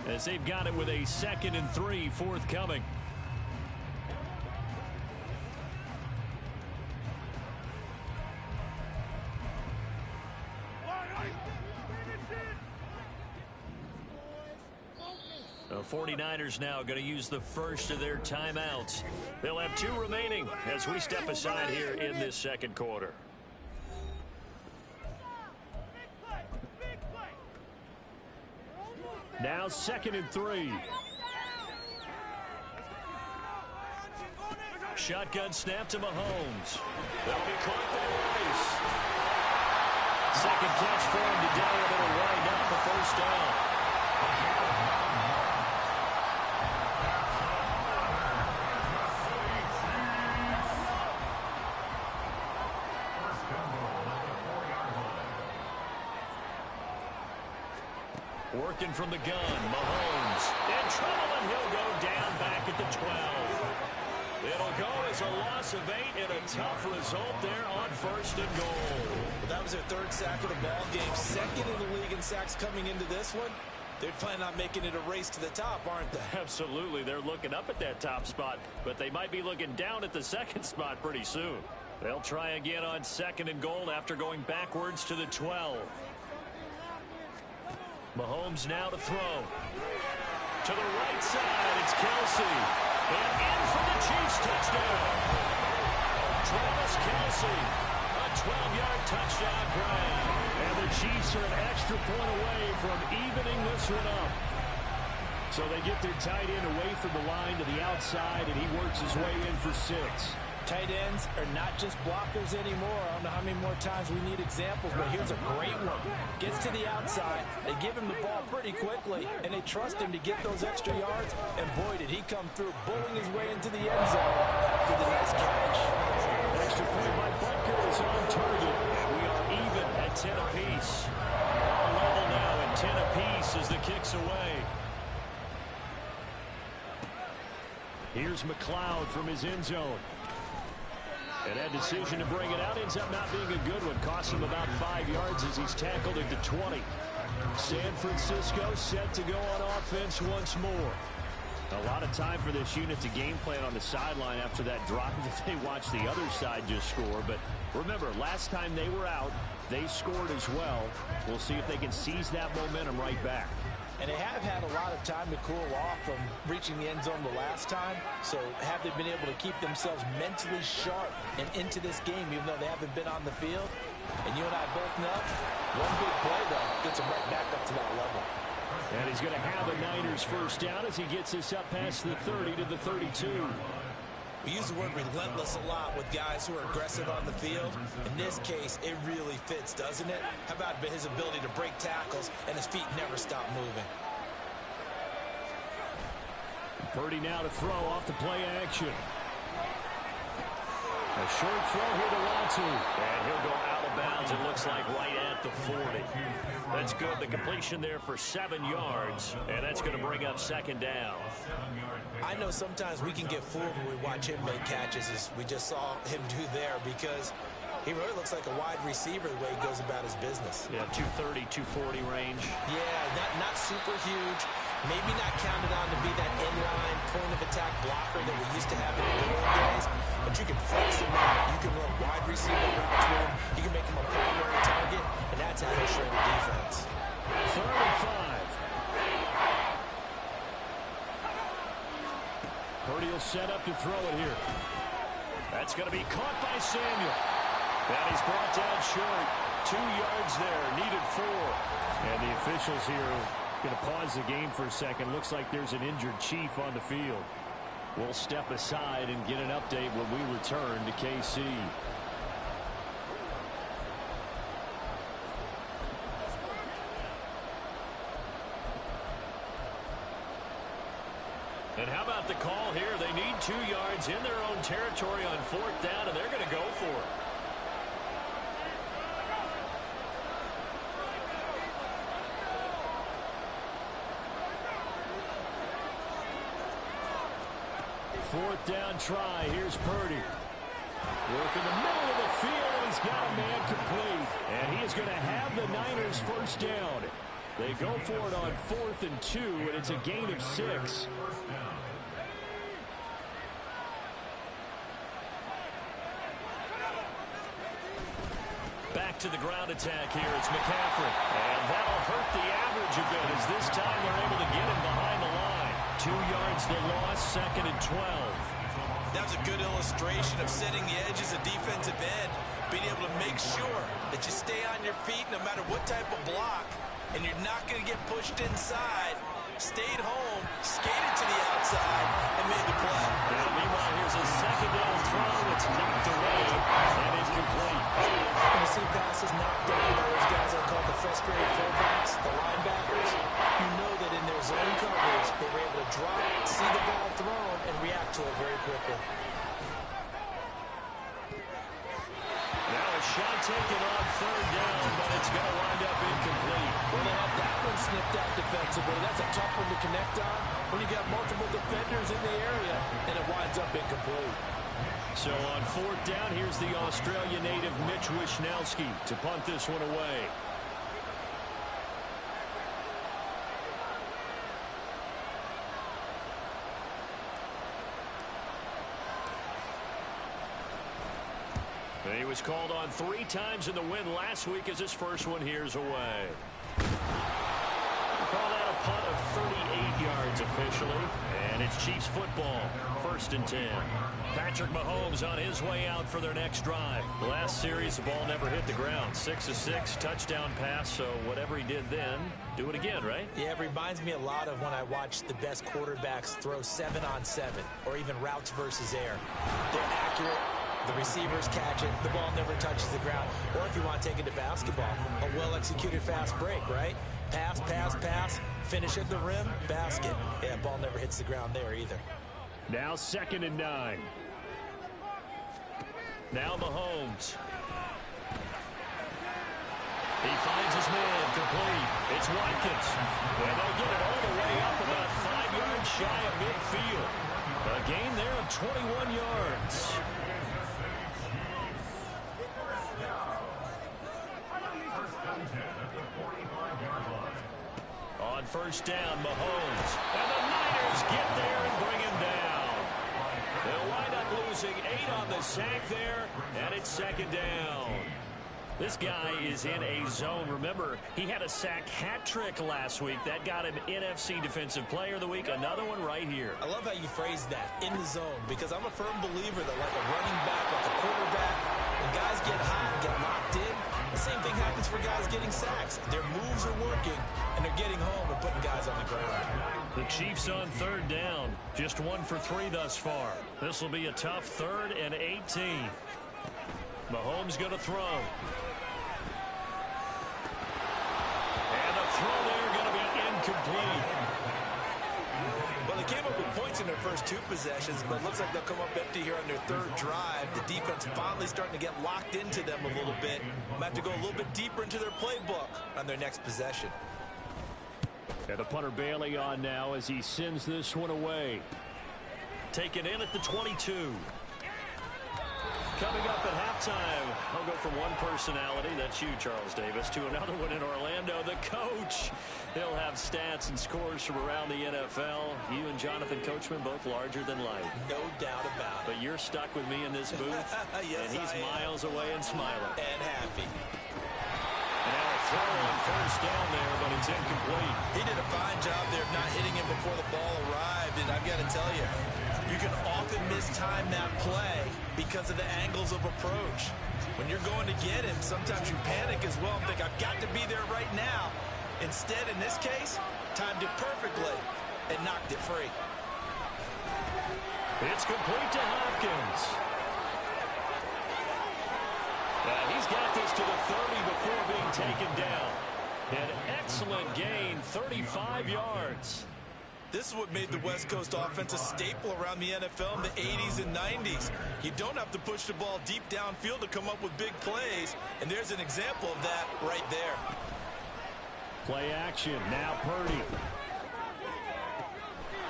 as they've got it with a 2nd and 3 forthcoming. The 49ers now going to use the first of their timeouts. They'll have 2 remaining as we step aside here in this second quarter. Now 2nd and 3. Shotgun snap to Mahomes. That'll be caught by Rice. Second catch for him today, and it'll wind up the first down. Working from the gun, Mahomes in trouble, and he'll go down back at the 12. It'll go as a loss of 8 and a tough result there on 1st and goal. Well, that was their 3rd sack of the ball game, 2nd in the league in sacks coming into this one. They're planning on making it a race to the top, aren't they? Absolutely. They're looking up at that top spot, but they might be looking down at the 2nd spot pretty soon. They'll try again on 2nd and goal after going backwards to the 12. Mahomes now to throw. To the right side, it's Kelsey. And in for the Chiefs touchdown. Travis Kelsey, a 12-yard touchdown grab. And the Chiefs are an extra point away from evening this one up. So they get their tight end away from the line to the outside, and he works his way in for 6. Tight ends are not just blockers anymore. I don't know how many more times we need examples, but here's a great one. Gets to the outside, they give him the ball pretty quickly, and they trust him to get those extra yards, and boy, did he come through, bullying his way into the end zone for the nice catch. Extra point by Butker is on target. We are even at 10 apiece. All level now at 10 apiece as the kick's away. Here's McLeod from his end zone. And that decision to bring it out ends up not being a good one. Costs him about 5 yards as he's tackled at the 20. San Francisco set to go on offense once more. A lot of time for this unit to game plan on the sideline after that drive that they watched the other side just score. But remember, last time they were out, they scored as well. We'll see if they can seize that momentum right back. And they have had a lot of time to cool off from reaching the end zone the last time. So have they been able to keep themselves mentally sharp and into this game, even though they haven't been on the field? And you and I both know, one big play, though, gets them right back up to that level. And he's going to have a Niners first down as he gets this up past the 30 to the 32. We use the word relentless a lot with guys who are aggressive on the field. In this case, it really fits, doesn't it? How about his ability to break tackles and his feet never stop moving? Purdy now to throw off the play action. A short throw here to Latu. And he'll go out of bounds, it looks like, right at the 40. That's good. The completion there for 7 yards. And that's going to bring up 2nd down. I know sometimes we can get fooled when we watch him make catches, as we just saw him do there, because he really looks like a wide receiver the way he goes about his business. Yeah, 230, 240 range. Yeah, not super huge. Maybe not counted on to be that inline point-of-attack blocker that we used to have in the good old days, but you can flex him out. You can run wide receiver routes with him. You can make him a primary target, and that's how you shred the defense. 3rd and 5. Purdy will set up to throw it here. That's going to be caught by Samuel. And he's brought down short. 2 yards there, needed 4. And the officials here going to pause the game for a second. Looks like there's an injured Chief on the field. We'll step aside and get an update when we return to KC. 2 yards in their own territory on 4th down, and they're going to go for it. Fourth down try. Here's Purdy. Work in the middle of the field, and he's got a man complete. And he is going to have the Niners first down. They go for it on 4th and 2, and it's a gain of 6. Back to the ground attack here. It's McCaffrey. And that'll hurt the average a bit as this time they're able to get him behind the line. 2 yards the loss, 2nd and 12. That was a good illustration of setting the edges of defensive end, being able to make sure that you stay on your feet no matter what type of block, and you're not going to get pushed inside. Stayed home, skated to the outside, and made the play. Now, meanwhile, here's a 2nd down throw. It's knocked away and incomplete. When you see passes knocked down by those guys that are called the frustrated fullbacks, the linebackers, you know that in their zone coverage, they were able to drop, see the ball thrown, and react to it very quickly. Now a shot taken on 3rd down, but it's going to wind up incomplete. Well, they had that one snipped out defensively. That's a tough one to connect on when you got multiple defenders in the area, and it winds up incomplete. So on 4th down, here's the Australia native Mitch Wishnowsky to punt this one away. He was called on 3 times in the win last week as his first one here's away. We'll call that a punt of 38 yards officially, and it's Chiefs football, 1st and 10. Patrick Mahomes on his way out for their next drive. Last series, the ball never hit the ground. 6 of 6, touchdown pass, so whatever he did then, do it again, right? Yeah, it reminds me a lot of when I watched the best quarterbacks throw 7-on-7, or even routes versus air. They're accurate. The receivers catch it. The ball never touches the ground. Or if you want to take it to basketball, a well-executed fast break, right? Pass, pass, pass. Finish at the rim, basket. Yeah, ball never hits the ground there either. Now 2nd and 9. Now Mahomes. He finds his man complete. It's Watkins. And they'll get it all the way up about 5 yards shy of midfield. A gain there of 21 yards. On 1st down, Mahomes. And the Niners get there and bring him down. They'll wind up losing 8 on the sack there, and it's 2nd down. This guy is in a zone. Remember, he had a sack hat trick last week. That got him NFC Defensive Player of the Week. Another one right here. I love how you phrase that, in the zone, because I'm a firm believer that like a running back, like a quarterback, when guys get hot and get locked in, the same thing happens for guys getting sacks. Their moves are working, and they're getting home and putting guys on the ground. The Chiefs on 3rd down. Just 1 for 3 thus far. This will be a tough 3rd and 18. Mahomes going to throw. And the throw there going to be incomplete. Well, they came up with points in their first 2 possessions, but it looks like they'll come up empty here on their 3rd drive. The defense finally starting to get locked into them a little bit. Might have to go a little bit deeper into their playbook on their next possession. And the punter Bailey on now as he sends this one away. Taken in at the 22. Coming up at halftime, I'll go from one personality, that's you, Charles Davis, to another one in Orlando, the coach. He'll have stats and scores from around the NFL. You and Jonathan Coachman, both larger than life. No doubt about it. But you're stuck with me in this booth, yes, and he's miles away and smiling. And happy. And now a throw on 1st down there, but it's incomplete. He did a fine job there of not hitting him before the ball arrived, and I've got to tell you, you can often mistime that play because of the angles of approach. When you're going to get him, sometimes you panic as well and think, I've got to be there right now. Instead, in this case, timed it perfectly and knocked it free. It's complete to Hopkins. He's got this to the 30 before being taken down. An excellent gain, 35 yards. This is what made the West Coast offense a staple around the NFL in the 80s and 90s. You don't have to push the ball deep downfield to come up with big plays, and there's an example of that right there. Play action. Now Purdy.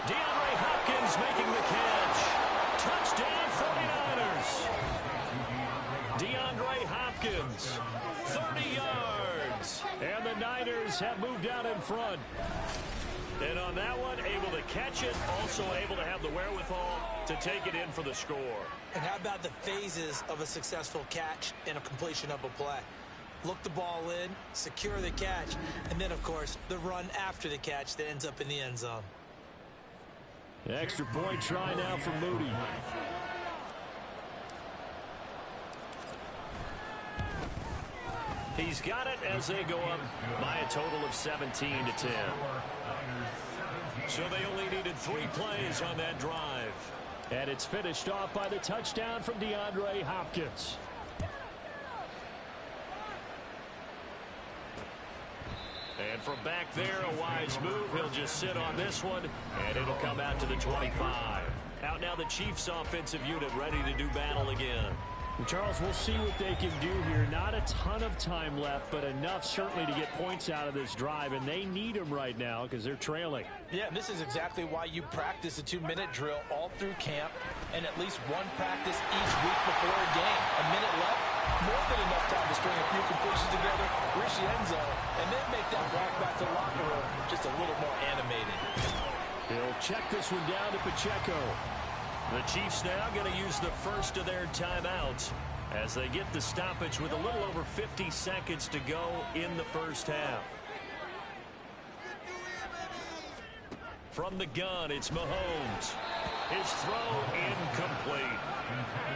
DeAndre Hopkins making the catch. Touchdown 49ers. DeAndre Hopkins, 30 yards. And the Niners have moved out in front. And on that one, able to catch it, also able to have the wherewithal to take it in for the score. And how about the phases of a successful catch and a completion of a play? Look the ball in, secure the catch, and then, of course, the run after the catch that ends up in the end zone. The extra point try now for Moody. He's got it as they go up by a total of 17-10. So they only needed 3 plays on that drive. And it's finished off by the touchdown from DeAndre Hopkins. And from back there, a wise move. He'll just sit on this one, and it'll come out to the 25. Out now the Chiefs' offensive unit ready to do battle again. And Charles, we'll see what they can do here. Not a ton of time left, but enough certainly to get points out of this drive, and they need them right now because they're trailing. Yeah, and this is exactly why you practice a 2-minute drill all through camp and at least one practice each week before a game. A minute left, more than enough time to string a few completions together, reach the end zone, and then make that walk back to the locker room just a little more animated. He'll check this one down to Pacheco. The Chiefs now going to use the first of their timeouts as they get the stoppage with a little over 50 seconds to go in the first half. From the gun, it's Mahomes. His throw incomplete.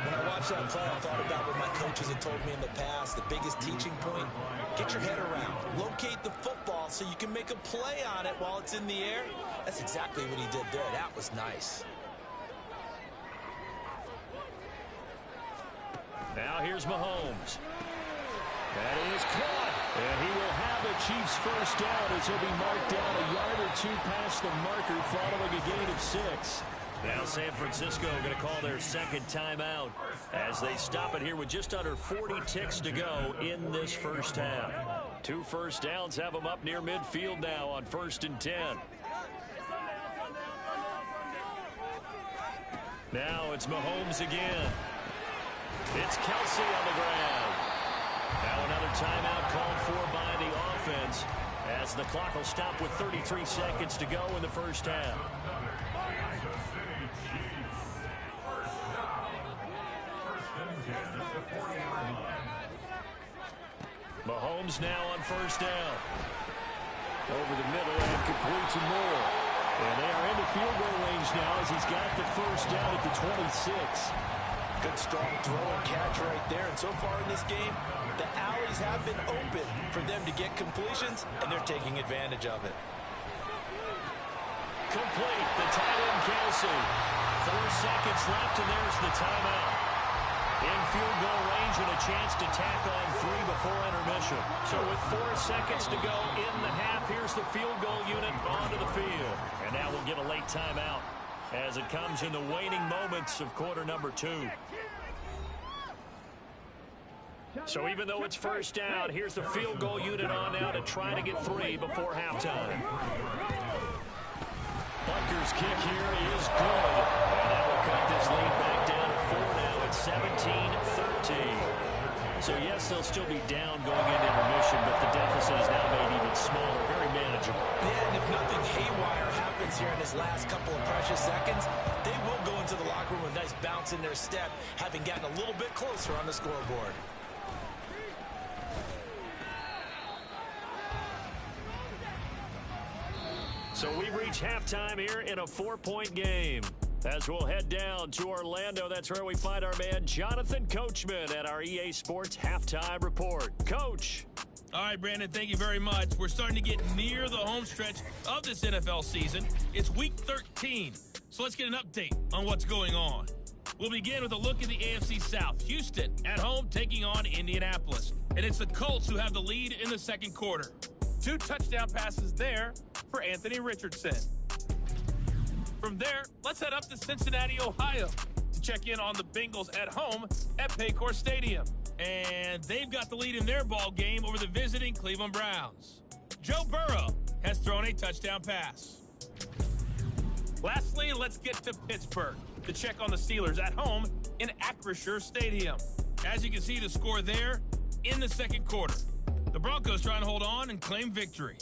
When I watched that play, I thought about what my coaches had told me in the past. The biggest teaching point, get your head around. Locate the football so you can make a play on it while it's in the air. That's exactly what he did there. That was nice. Now here's Mahomes. That is caught. And he will have the Chiefs first down as he'll be marked down a yard or 2 past the marker following a gain of 6. Now San Francisco going to call their second timeout as they stop it here with just under 40 ticks to go in this first half. 2 first downs have them up near midfield now on 1st and 10. Now it's Mahomes again. It's Kelsey on the ground. Now another timeout called for by the offense as the clock will stop with 33 seconds to go in the first half. Mahomes now on first down. Over the middle and complete some more. And they are into field goal range now as he's got the first down at the 26. Good strong throw and catch right there. And so far in this game, the alleys have been open for them to get completions, and they're taking advantage of it. Complete. The tight end, Kelsey. 4 seconds left, and there's the timeout. In field goal range and a chance to tack on 3 before intermission. So with 4 seconds to go in the half, here's the field goal unit onto the field. And now we'll get a late timeout as it comes in the waning moments of quarter number 2. So even though it's first down, here's the field goal unit on now to try to get 3 before halftime. Butker's kick here is good. And that will cut this lead back down to 4 now at 17-13. So yes, they'll still be down going into intermission, but the deficit is now made even smaller, very manageable. Yeah, and if nothing haywire happens here in his last couple of precious seconds, they will go into the locker room with a nice bounce in their step, having gotten a little bit closer on the scoreboard. So we reach halftime here in a 4-point game. As we'll head down to Orlando, that's where we find our man Jonathan Coachman at our EA Sports Halftime Report. Coach. All right, Brandon, thank you very much. We're starting to get near the home stretch of this NFL season. It's Week 13, so let's get an update on what's going on. We'll begin with a look at the AFC South. Houston at home taking on Indianapolis. And it's the Colts who have the lead in the second quarter. 2 touchdown passes there for Anthony Richardson. From there, let's head up to Cincinnati, Ohio to check in on the Bengals at home at Paycor Stadium. And they've got the lead in their ball game over the visiting Cleveland Browns. Joe Burrow has thrown a touchdown pass. Lastly, let's get to Pittsburgh to check on the Steelers at home in Acrisure Stadium. As you can see, the score there in the second quarter. The Broncos trying to hold on and claim victory.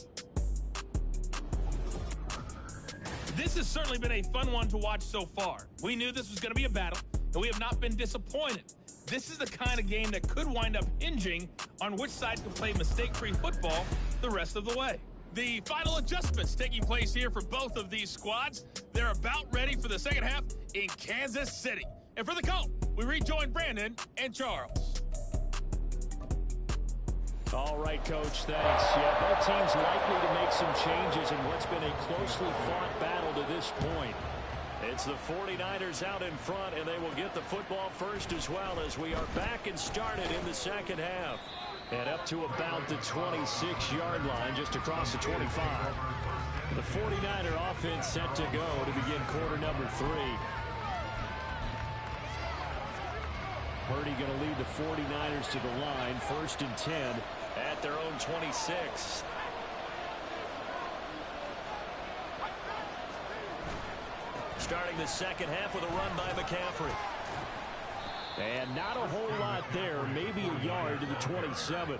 This has certainly been a fun one to watch so far. We knew this was going to be a battle, and we have not been disappointed. This is the kind of game that could wind up hinging on which side can play mistake-free football the rest of the way. The final adjustments taking place here for both of these squads. They're about ready for the second half in Kansas City. And for the call, we rejoin Brandon and Charles. All right, Coach, thanks. Yeah, both teams likely to make some changes in what's been a closely fought battle to this point. It's the 49ers out in front, and they will get the football first as well as we are back and started in the second half. And up to about the 26-yard line, just across the 25. The 49er offense set to go to begin quarter number 3. Purdy going to lead the 49ers to the line, 1st and 10 at their own 26. Starting the second half with a run by McCaffrey. And not a whole lot there, maybe a yard to the 27.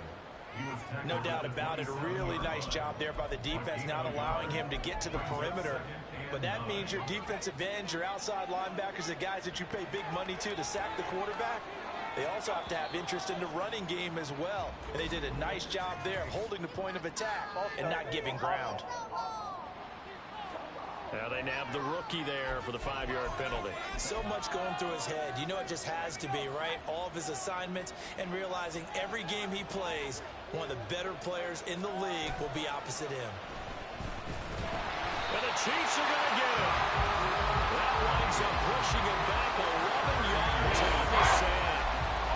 No doubt about it. A really nice job there by the defense, not allowing him to get to the perimeter. But that means your defensive ends, your outside linebackers, the guys that you pay big money to sack the quarterback, they also have to have interest in the running game as well. And they did a nice job there of holding the point of attack and not giving ground. Now they nabbed the rookie there for the 5-yard penalty. So much going through his head. You know it just has to be, right? All of his assignments and realizing every game he plays, one of the better players in the league will be opposite him. And the Chiefs are going to get him. That winds up pushing him back 11 yards on the sack.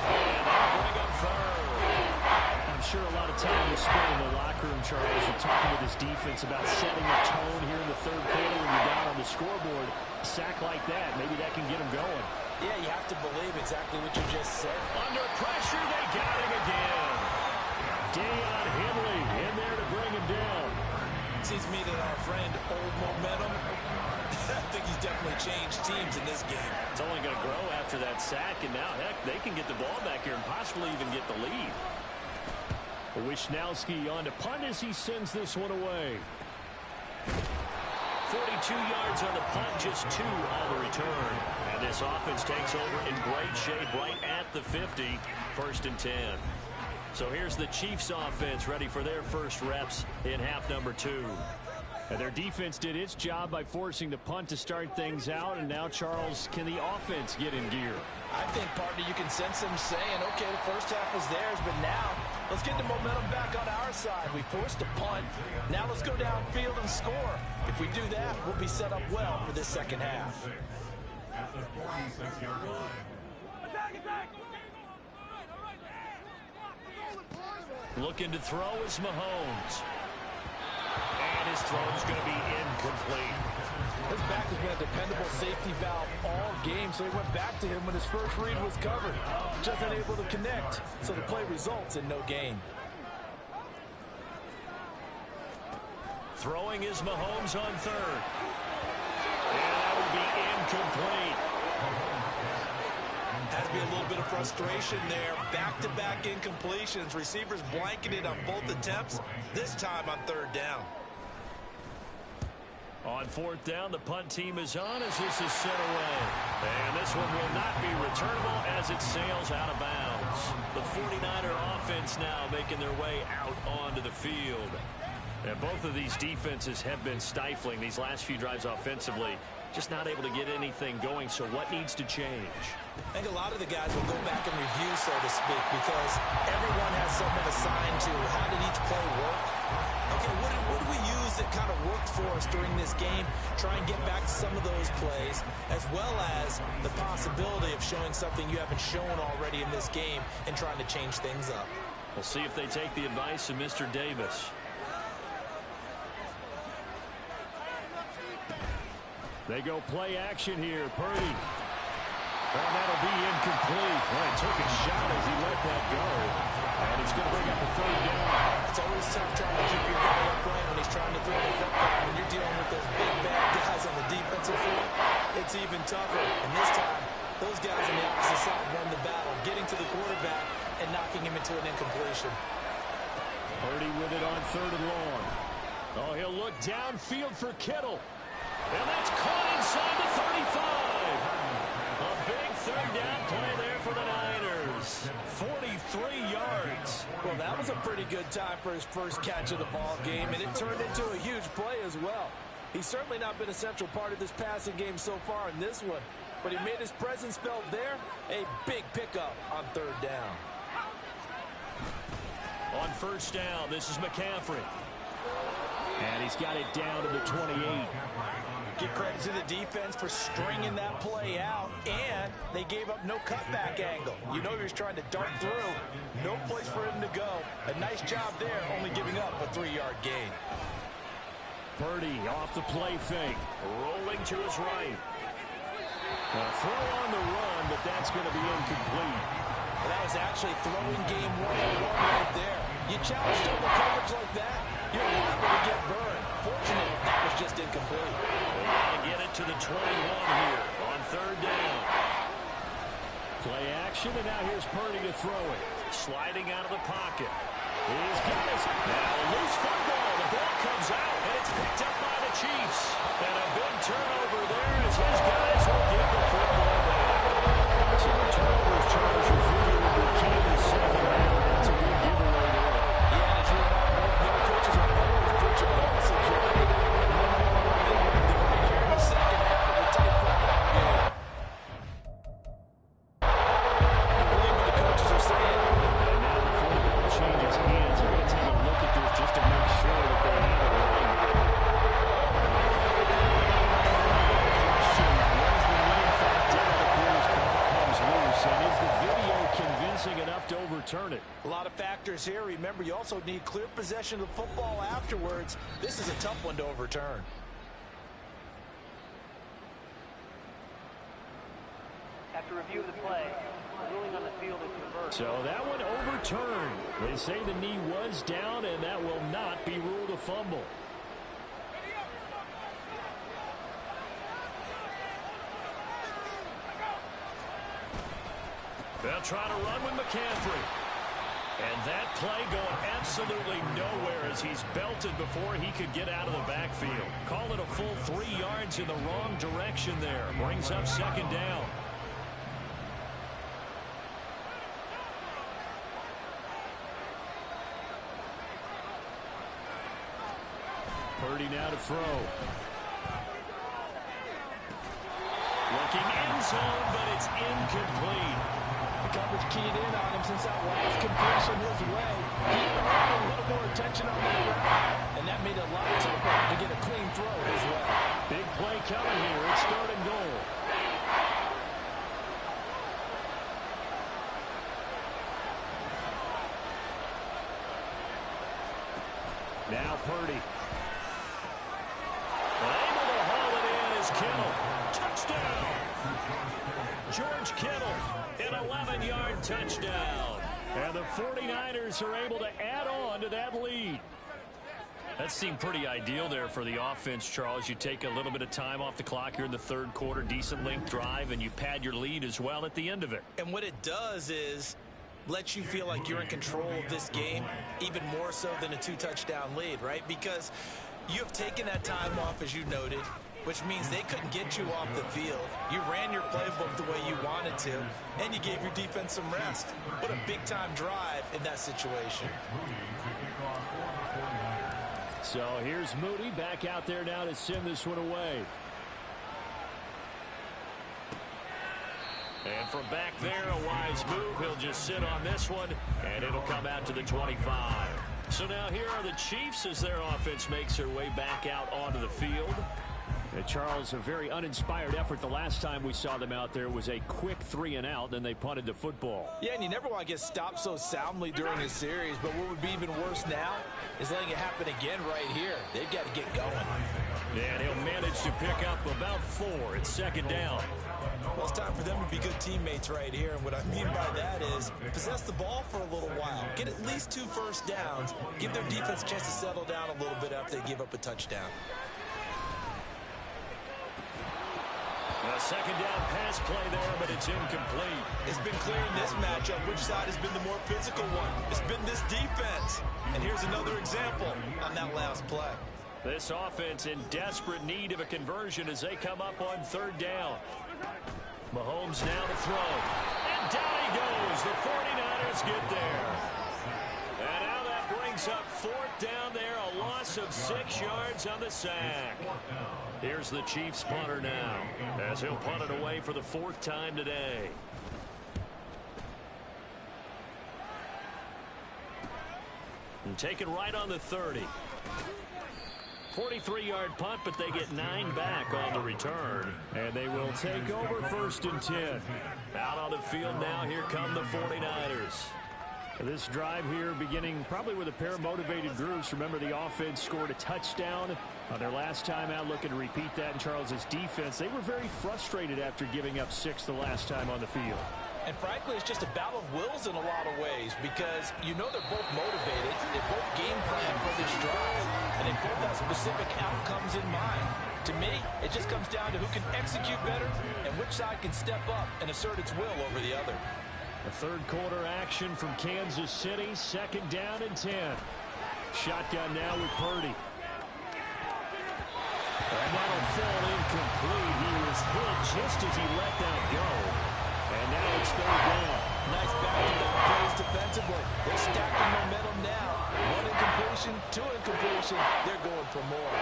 And they'll bring him third. I'm sure a lot of time was spent in the locker room, Charles, and talking with his defense about setting a tone here in the third quarter when you're down on the scoreboard. A sack like that, maybe that can get him going. Yeah, you have to believe exactly what you just said. Under pressure, they got him again. Deion Henley in there to bring him down. Seems to me that our friend Old Momentum, I think he's definitely changed teams in this game. It's only going to grow after that sack, and now, heck, they can get the ball back here and possibly even get the lead. Wisnowski on to punt as he sends this one away. 42 yards on the punt, just 2 on the return. And this offense takes over in great shape right at the 50, 1st and 10. So here's the Chiefs offense ready for their first reps in half number 2. And their defense did its job by forcing the punt to start things out. And now, Charles, can the offense get in gear? I think, partner, you can sense them saying, okay, the first half was theirs, but now let's get the momentum back on our side. We forced a punt. Now let's go downfield and score. If we do that, we'll be set up well for this second half. Looking to throw is Mahomes. And his throw is going to be incomplete. His back has been a dependable safety valve all game, so he went back to him when his first read was covered. Just unable to connect, so the play results in no gain. Throwing is Mahomes on third. And that will be incomplete. Has to be a little bit of frustration there. Back-to-back incompletions. Receivers blanketed on both attempts, this time on third down. On 4th down, the punt team is on as this is sent away. And this one will not be returnable as it sails out of bounds. The 49er offense now making their way out onto the field. And both of these defenses have been stifling these last few drives offensively. Just not able to get anything going, so what needs to change? I think a lot of the guys will go back and review, so to speak, because everyone has someone assigned to how did each play work. Okay, what do we use that kind of worked for us during this game? Try and get back to some of those plays, as well as the possibility of showing something you haven't shown already in this game and trying to change things up. We'll see if they take the advice of Mr. Davis. They go play action here. Purdy. And that'll be incomplete. Well, he took a shot as he let that go. And it's going to bring up a third down. It's always tough trying to keep your guy upright when he's trying to throw the football. When you're dealing with those big, bad guys on the defensive front, it's even tougher. And this time, those guys on the opposite side won the battle, getting to the quarterback and knocking him into an incompletion. Purdy with it on 3rd and long. Oh, he'll look downfield for Kittle. And that's caught inside the 35. A big 3rd down play there for the Niners. 43 yards. Well, that was a pretty good time for his first catch of the ball game, and it turned into a huge play as well. He's certainly not been a central part of this passing game so far in this one, but he made his presence felt there. A big pickup on 3rd down. On 1st down, this is McCaffrey. And he's got it down to the 28. Give credit to the defense for stringing that play out, and they gave up no cutback angle. You know he was trying to dart through. No place for him to go. A nice job there, only giving up a 3-yard gain. Purdy off the play fake. Rolling to his right. A throw on the run, but that's going to be incomplete. Well, that was actually throwing game 101 right there. You challenge double coverage like that, you're liable to get burned. Fortunate, that was just incomplete. They got to get it to the 21 here on 3rd down. Play action, and now here's Purdy to throw it. Sliding out of the pocket. He's got it. Now a loose football. The ball comes out, and it's picked up by the Chiefs. And a big turnover there as his guys will get the football back. So the turnovers charge are free with the key in the second half. That's a good giveaway there. Yeah, as you know, both coaches are always preaching ball security. Here in the second half of the tight football game. I believe what the coaches are saying. And now before the ball changes hands, they're going to take a look at this just to make sure that they have it right. And is the video convincing enough to overturn it? A lot of factors here. Remember, you also need clear possession of the football afterwards. This is a tough one to overturn. After review of the play, the ruling on the field is reversed. So that one overturned. They say the knee was down, and that will not be ruled a fumble. They'll try to run with McCaffrey. And that play going absolutely nowhere as he's belted before he could get out of the backfield. Call it a full 3 yards in the wrong direction there. Brings up 2nd down. Purdy now to throw. Looking end zone, but it's incomplete. The coverage keyed in on him since that last completion his way. He even had a little more attention on that route, and that made it a lot tougher to get a clean throw his way. Big play coming here. It's 3rd and goal. Now Purdy. Able to haul it in is Kittle. Touchdown! George Kittle, an 11-yard touchdown. And the 49ers are able to add on to that lead. That seemed pretty ideal there for the offense, Charles. You take a little bit of time off the clock here in the 3rd quarter, decent length drive, and you pad your lead as well at the end of it. And what it does is let you feel like you're in control of this game, even more so than a 2-touchdown lead, right? Because you have taken that time off, as you noted, which means they couldn't get you off the field. You ran your playbook the way you wanted to, and you gave your defense some rest. What a big-time drive in that situation. So here's Moody back out there now to send this one away. And from back there, a wise move. He'll just sit on this one, and it'll come out to the 25. So now here are the Chiefs as their offense makes their way back out onto the field. And Charles, a very uninspired effort the last time we saw them out there was a quick 3-and-out, then they punted the football. Yeah, and you never want to get stopped so soundly during a series, but what would be even worse now is letting it happen again right here. They've got to get going. And he'll manage to pick up about 4. It's second down. Well, it's time for them to be good teammates right here. And what I mean by that is possess the ball for a little while. Get at least 2 first downs. Give their defense a chance to settle down a little bit after they give up a touchdown. A second down pass play there, but it's incomplete. It's been clear in this matchup which side has been the more physical one. It's been this defense. And here's another example on that last play. This offense in desperate need of a conversion as they come up on third down. Mahomes now to throw. And down he goes. The 49ers get there. And now that brings up 4th down there. A loss of 6 yards on the sack. Here's the Chiefs punter now as he'll punt it away for the 4th time today. And take it right on the 30. 43-yard punt, but they get 9 back on the return. And they will take over 1st and 10. Out on the field now, here come the 49ers. This drive here beginning probably with a pair of motivated groups. Remember, the offense scored a touchdown on their last time out, looking to repeat that in Charles's defense. They were very frustrated after giving up 6 the last time on the field. And frankly, it's just a battle of wills in a lot of ways because you know they're both motivated. They both game plan for this drive, and they both have specific outcomes in mind. To me, it just comes down to who can execute better and which side can step up and assert its will over the other. A third quarter action from Kansas City. 2nd down and 10. Shotgun now with Purdy. And that'll fall incomplete. He was hit just as he let that go. And now it's 3rd down. Nice back-to-back plays defensively. They're stacking momentum now. 1 incompletion, 2 incompletion. They're going for more.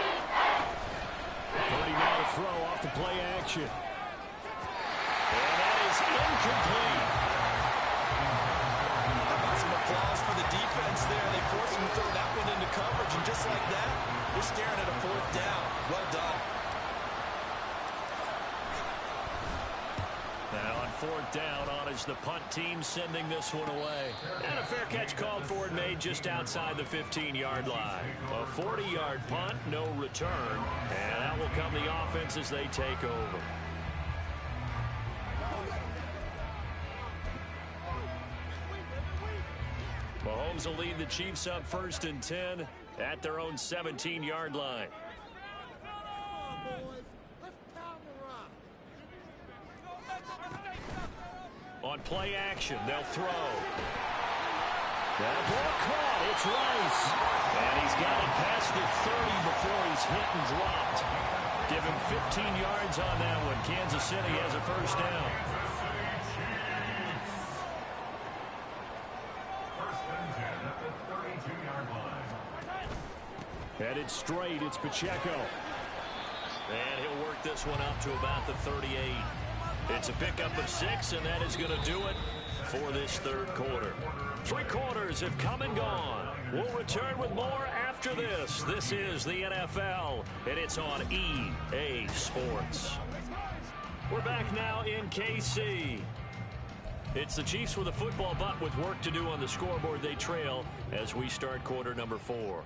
Purdy now to throw off the play action. And that is incomplete. Some applause for the defense there. They forced him to throw that one into coverage, and just like that, we're staring at a 4th down. Well done. Now on 4th down, on is the punt team sending this one away. And a fair catch called for and made just outside the 15-yard line. A 40-yard punt, no return. And that will come the offense as they take over. Mahomes will lead the Chiefs up 1st and 10 at their own 17-yard line. On play action, they'll throw. That ball caught. It's Rice. And he's got it past the 30 before he's hit and dropped. Give him 15 yards on that one. Kansas City has a 1st down. Headed straight, it's Pacheco. And he'll work this one up to about the 38. It's a pickup of 6, and that is going to do it for this 3rd quarter. 3 quarters have come and gone. We'll return with more after this. This is the NFL, and it's on EA Sports. We're back now in KC. It's the Chiefs with a football, but with work to do on the scoreboard. They trail as we start quarter number 4.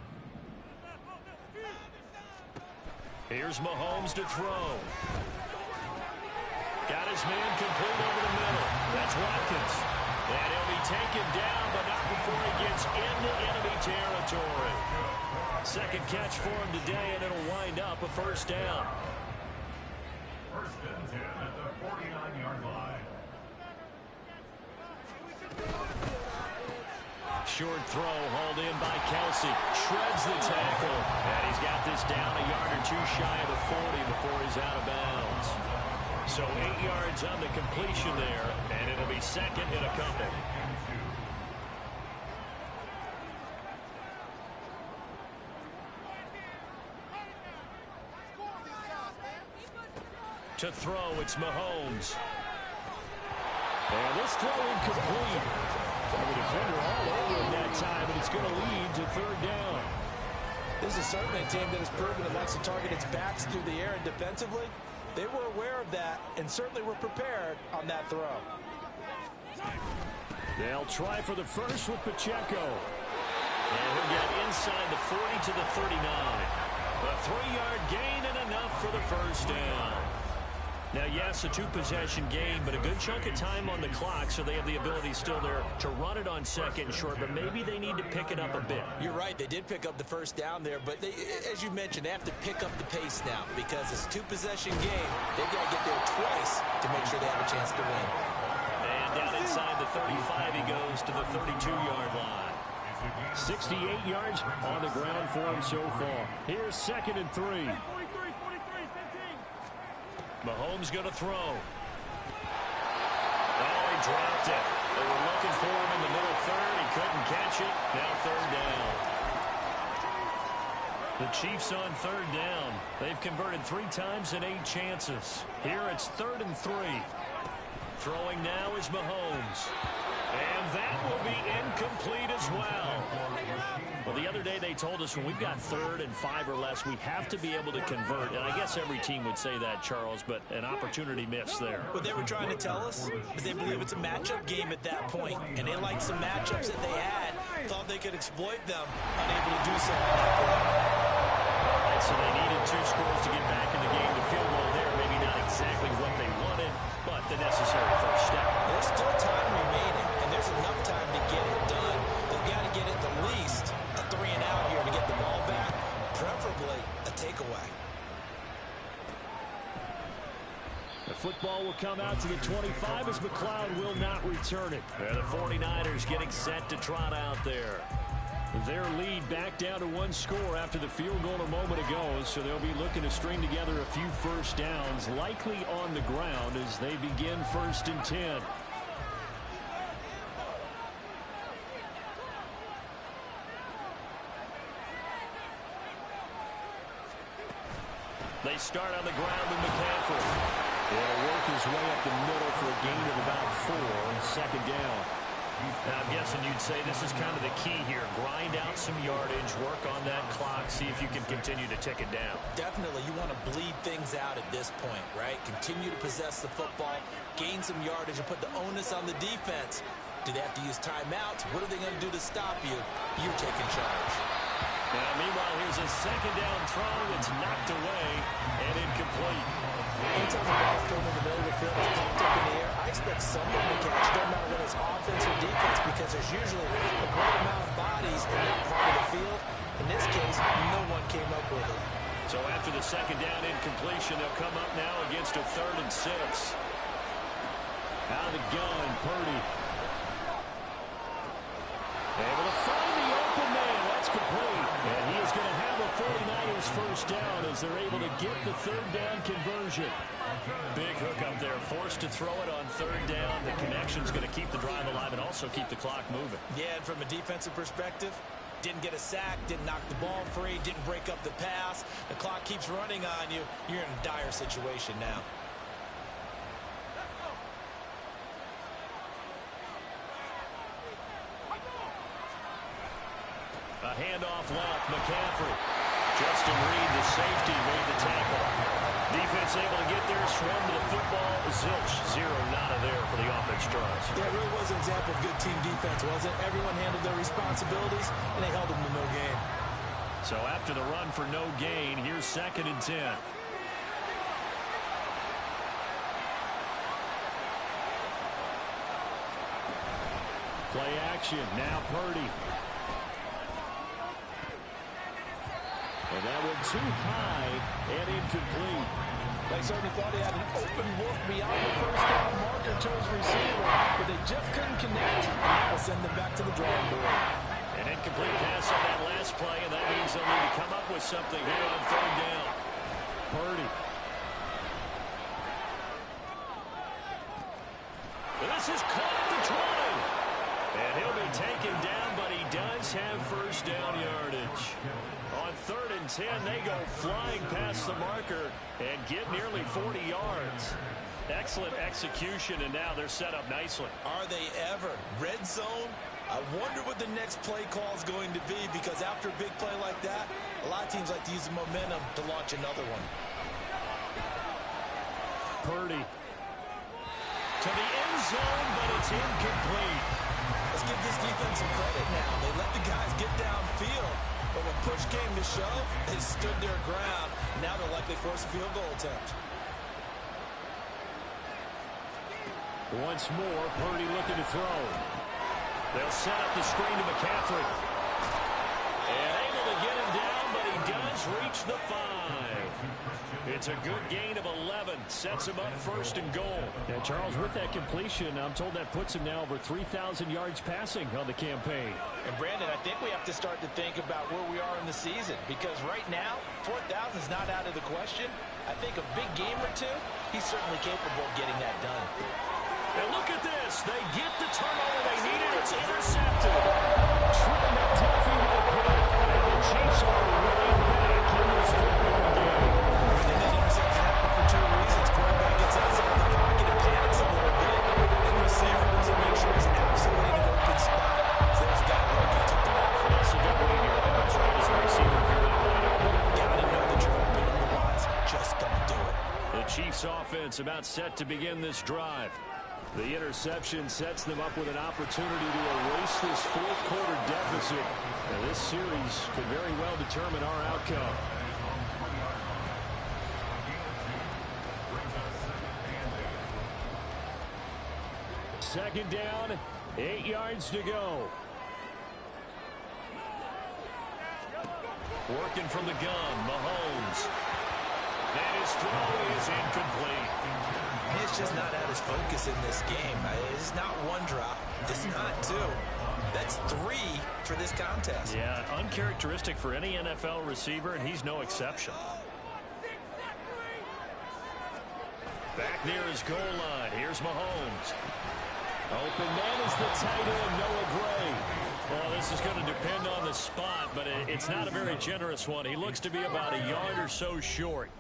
Here's Mahomes to throw. Got his man complete over the middle. That's Watkins. And he'll be taken down, but not before he gets into enemy territory. 2nd catch for him today, and it'll wind up a 1st down. 1st and 10 at the 49-yard line. Short throw hauled in by Kelsey. Shreds the tackle. And he's got this down a yard or 2 shy of the 40 before he's out of bounds. So 8 yards on the completion there, and it'll be 2nd and a couple. To throw, it's Mahomes. And this throw incomplete. The defender all over him that time, and it's going to lead to 3rd down. This is certainly a team that has proven it likes to target its backs through the air, and defensively, they were aware of that and certainly were prepared on that throw. They'll try for the first with Pacheco. And he'll get inside the 40 to the 39. A 3-yard gain and enough for the first down. Now, yes, a 2-possession game, but a good chunk of time on the clock, so they have the ability still there to run it on second and short, but maybe they need to pick it up a bit. You're right. They did pick up the first down there, but they, as you mentioned, they have to pick up the pace now because it's a 2-possession game. They've got to get there twice to make sure they have a chance to win. And down inside the 35, he goes to the 32-yard line. 68 yards on the ground for him so far. Here's 2nd and 3. Mahomes going to throw. Oh, he dropped it. They were looking for him in the middle third. He couldn't catch it. Now 3rd down. The Chiefs on 3rd down. They've converted 3 times in 8 chances. Here it's 3rd and 3. Throwing now is Mahomes. And that will be incomplete as well. Well, the other day they told us when we've got 3rd and 5 or less, we have to be able to convert. And I guess every team would say that, Charles, but an opportunity missed there. What they were trying to tell us is they believe it's a matchup game at that point, and they liked some matchups that they had, thought they could exploit them, unable to do so. All right, so they needed 2 scores to get back in the game. The field goal there, maybe not exactly what they wanted, but the necessary first step. There's still time remaining, and there's enough time to get it done. They've got to get at the least a 3-and-out here to get the ball back, preferably a takeaway. The football will come out to the 25 as McLeod will not return it. And the 49ers getting set to trot out there. Their lead back down to 1 score after the field goal a moment ago, so they'll be looking to string together a few first downs, likely on the ground as they begin 1st and 10. They start on the ground with McCaffrey. He'll work his way up the middle for a gain of about 4 on 2nd down. Now, I'm guessing you'd say this is kind of the key here. Grind out some yardage, work on that clock, see if you can continue to tick it down. Definitely. You want to bleed things out at this point, right? Continue to possess the football, gain some yardage, and put the onus on the defense. Do they have to use timeouts? What are they going to do to stop you? You're taking charge. Now, meanwhile, here's a 2nd down throw. It's knocked away and incomplete. Anytime the ball's thrown in the middle of the field, it's popped up in the air, I expect someone to catch. It doesn't matter whether it's offense or defense because there's usually a great amount of bodies in that part of the field. In this case, no one came up with it. So after the 2nd down incompletion, they'll come up now against a 3rd and 6. Out of the gun, Purdy. Able to find the open man. That's complete. And he is going to have a 49ers first down as they're able to get the 3rd down conversion. Big hook up there. Forced to throw it on 3rd down. The connection's going to keep the drive alive and also keep the clock moving. Yeah, and from a defensive perspective, didn't get a sack, didn't knock the ball free, didn't break up the pass. The clock keeps running on you. You're in a dire situation now. A handoff left, McCaffrey. Justin Reed, the safety, made the tackle. Defense able to get there, swim to the football. Zilch, 0 nada there for the offense drives. Yeah, it really was an example of good team defense, wasn't it? Everyone handled their responsibilities, and they held them to no gain. So after the run for no gain, here's 2nd and 10. Play action, now Purdy. And that went too high and incomplete. They certainly thought he had an open look beyond the first down marker to his receiver, but they just couldn't connect, and that will send them back to the drawing board. An incomplete pass on that last play, and that means they'll need to come up with something here on 3rd down. Purdy. This is caught at the 20. And he'll be taken down, but he does have first down yardage. On 3rd and 10, they go flying past the marker and get nearly 40 yards. Excellent execution, and now they're set up nicely. Are they ever? Red zone? I wonder what the next play call is going to be, because after a big play like that, a lot of teams like to use the momentum to launch another one. Purdy to the end zone, but it's incomplete. As Let's give this defense some credit now. They let the guys get downfield, but when push came to shove, they stood their ground. Now they'll likely force a field goal attempt. Once more, Purdy looking to throw. They'll set up the screen to McCaffrey. And able to get him down, but he does reach the 5. It's a good gain of 11. Sets him up first and goal. And Charles, with that completion, I'm told that puts him now over 3,000 yards passing on the campaign. And Brandon, I think we have to start to think about where we are in the season, because right now, 4,000 is not out of the question. I think a big game or two, he's certainly capable of getting that done. And look at this. They get the turnover they needed. It's intercepted. Trent McDuffie will pick. And the Chiefs are right back in this football game. I think that interception happened for 2 reasons. Quarterback gets outside the pocket and panics a little bit. And receiver doesn't make sure he's absolutely in an open spot. So there's a guy who took the ball from us. So don't wait here. That's right as a receiver if you're that wide open. Gotta know that you're open. Otherwise, just don't do it. The Chiefs offense about set to begin this drive. The interception sets them up with an opportunity to erase this fourth-quarter deficit. And this series could very well determine our outcome. Second down, 8 yards to go. Working from the gun, Mahomes. And his throw is incomplete. He's just not at his focus in this game. It's not one drop. It's not 2. That's 3 for this contest. Yeah, uncharacteristic for any NFL receiver, and he's no exception. Back near his goal line. Here's Mahomes. Open man is the tight end, Noah Gray. Well, this is going to depend on the spot, but it's not a very generous one. He looks to be about a yard or so short.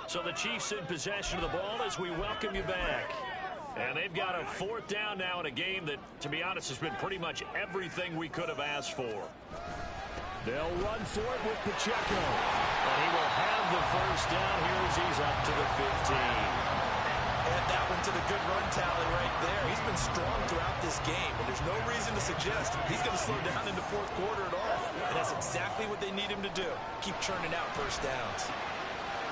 So the Chiefs in possession of the ball as we welcome you back. And they've got a 4th down now in a game that, to be honest, has been pretty much everything we could have asked for. They'll run for it with Pacheco. And he will have the first down here as he's up to the 15. Add that one to the good run tally right there. He's been strong throughout this game, and there's no reason to suggest he's going to slow down in the 4th quarter at all. And that's exactly what they need him to do. Keep churning out first downs.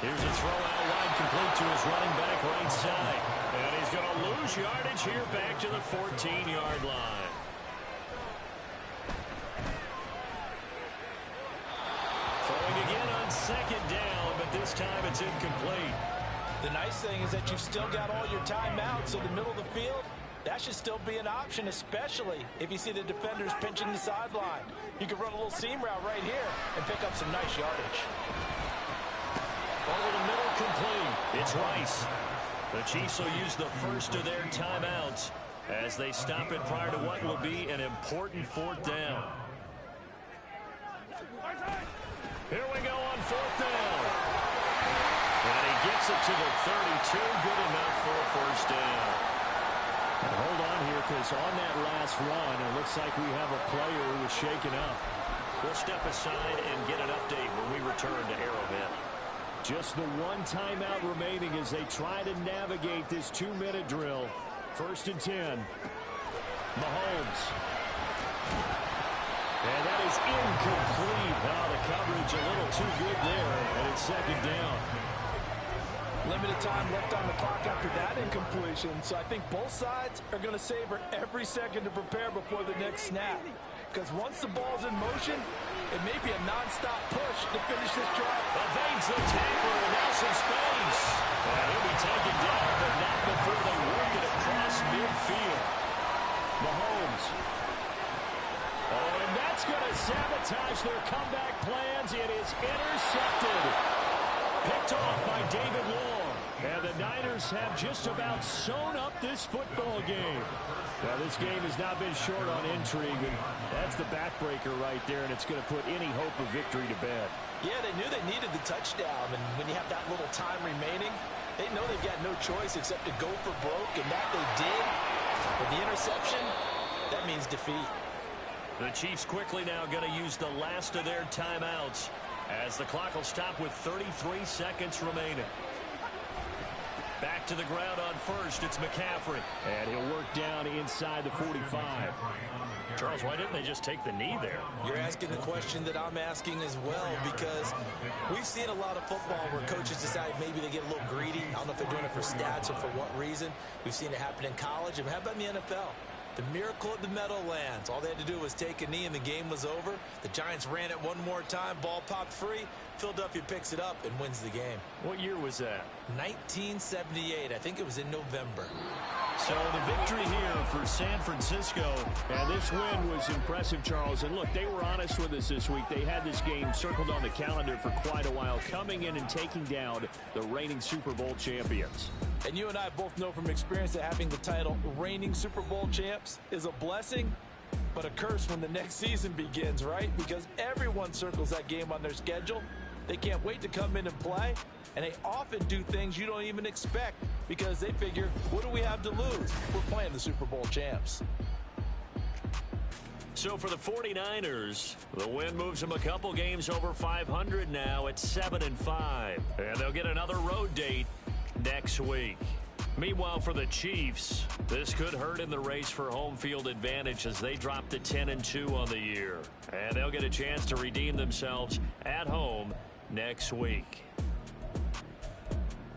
Here's a throw out wide, complete to his running back right side. And he's going to lose yardage here back to the 14-yard line. Throwing again on second down, but this time it's incomplete. The nice thing is that you've still got all your timeouts, so the middle of the field, that should still be an option, especially if you see the defenders pinching the sideline. You can run a little seam route right here and pick up some nice yardage. Over the middle, complete. It's Rice. The Chiefs will use the first of their timeouts as they stop it prior to what will be an important 4th down. Here we go on 4th down. And he gets it to the 32. Good enough for a first down. And hold on here, because on that last run, it looks like we have a player who was shaken up. We'll step aside and get an update when we return to Arrowhead. Just the one timeout remaining as they try to navigate this 2-minute drill. 1st and 10. Mahomes. And that is incomplete. Now the coverage a little too good there, and it's 2nd down. Limited time left on the clock after that incompletion, so I think both sides are going to savor every second to prepare before the next snap. Because once the ball's in motion, it may be a non-stop push to finish this drive. Evades the tackler, and now some space. And he'll be taken down, but not before they work it across midfield. Mahomes. Oh, and that's going to sabotage their comeback plans. It is intercepted. Picked off by David Long. And the Niners have just about sewn up this football game. Well, this game has not been short on intrigue, and that's the backbreaker right there, and it's going to put any hope of victory to bed. Yeah, they knew they needed the touchdown, and when you have that little time remaining, they know they've got no choice except to go for broke, and that they did. But the interception, that means defeat. The Chiefs quickly now going to use the last of their timeouts as the clock will stop with 33 seconds remaining. Back to the ground on first. It's McCaffrey. And he'll work down inside the 45. Charles, why didn't they just take the knee there? You're asking the question that I'm asking as well, because we've seen a lot of football where coaches decide maybe they get a little greedy. I don't know if they're doing it for stats or for what reason. We've seen it happen in college. And how about in the NFL? The miracle at the Meadowlands. All they had to do was take a knee and the game was over. The Giants ran it one more time. Ball popped free. Philadelphia picks it up and wins the game. What year was that? 1978. I think it was in November. So the victory here for San Francisco. And this win was impressive, Charles. And look, they were honest with us this week. They had this game circled on the calendar for quite a while, coming in and taking down the reigning Super Bowl champions. And you and I both know from experience that having the title reigning Super Bowl champs is a blessing, but a curse when the next season begins, right? Because everyone circles that game on their schedule. They can't wait to come in and play, and they often do things you don't even expect because they figure, what do we have to lose? We're playing the Super Bowl champs. So for the 49ers, the win moves them a couple games over 500 now at 7-5. And they'll get another road date next week. Meanwhile, for the Chiefs, this could hurt in the race for home field advantage as they drop to 10-2 on the year. And they'll get a chance to redeem themselves at home next week.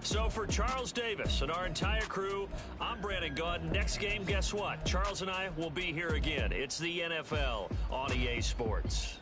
So for Charles Davis and our entire crew, I'm Brandon Gaudin. Next game, guess what? Charles and I will be here again. It's the NFL on EA Sports.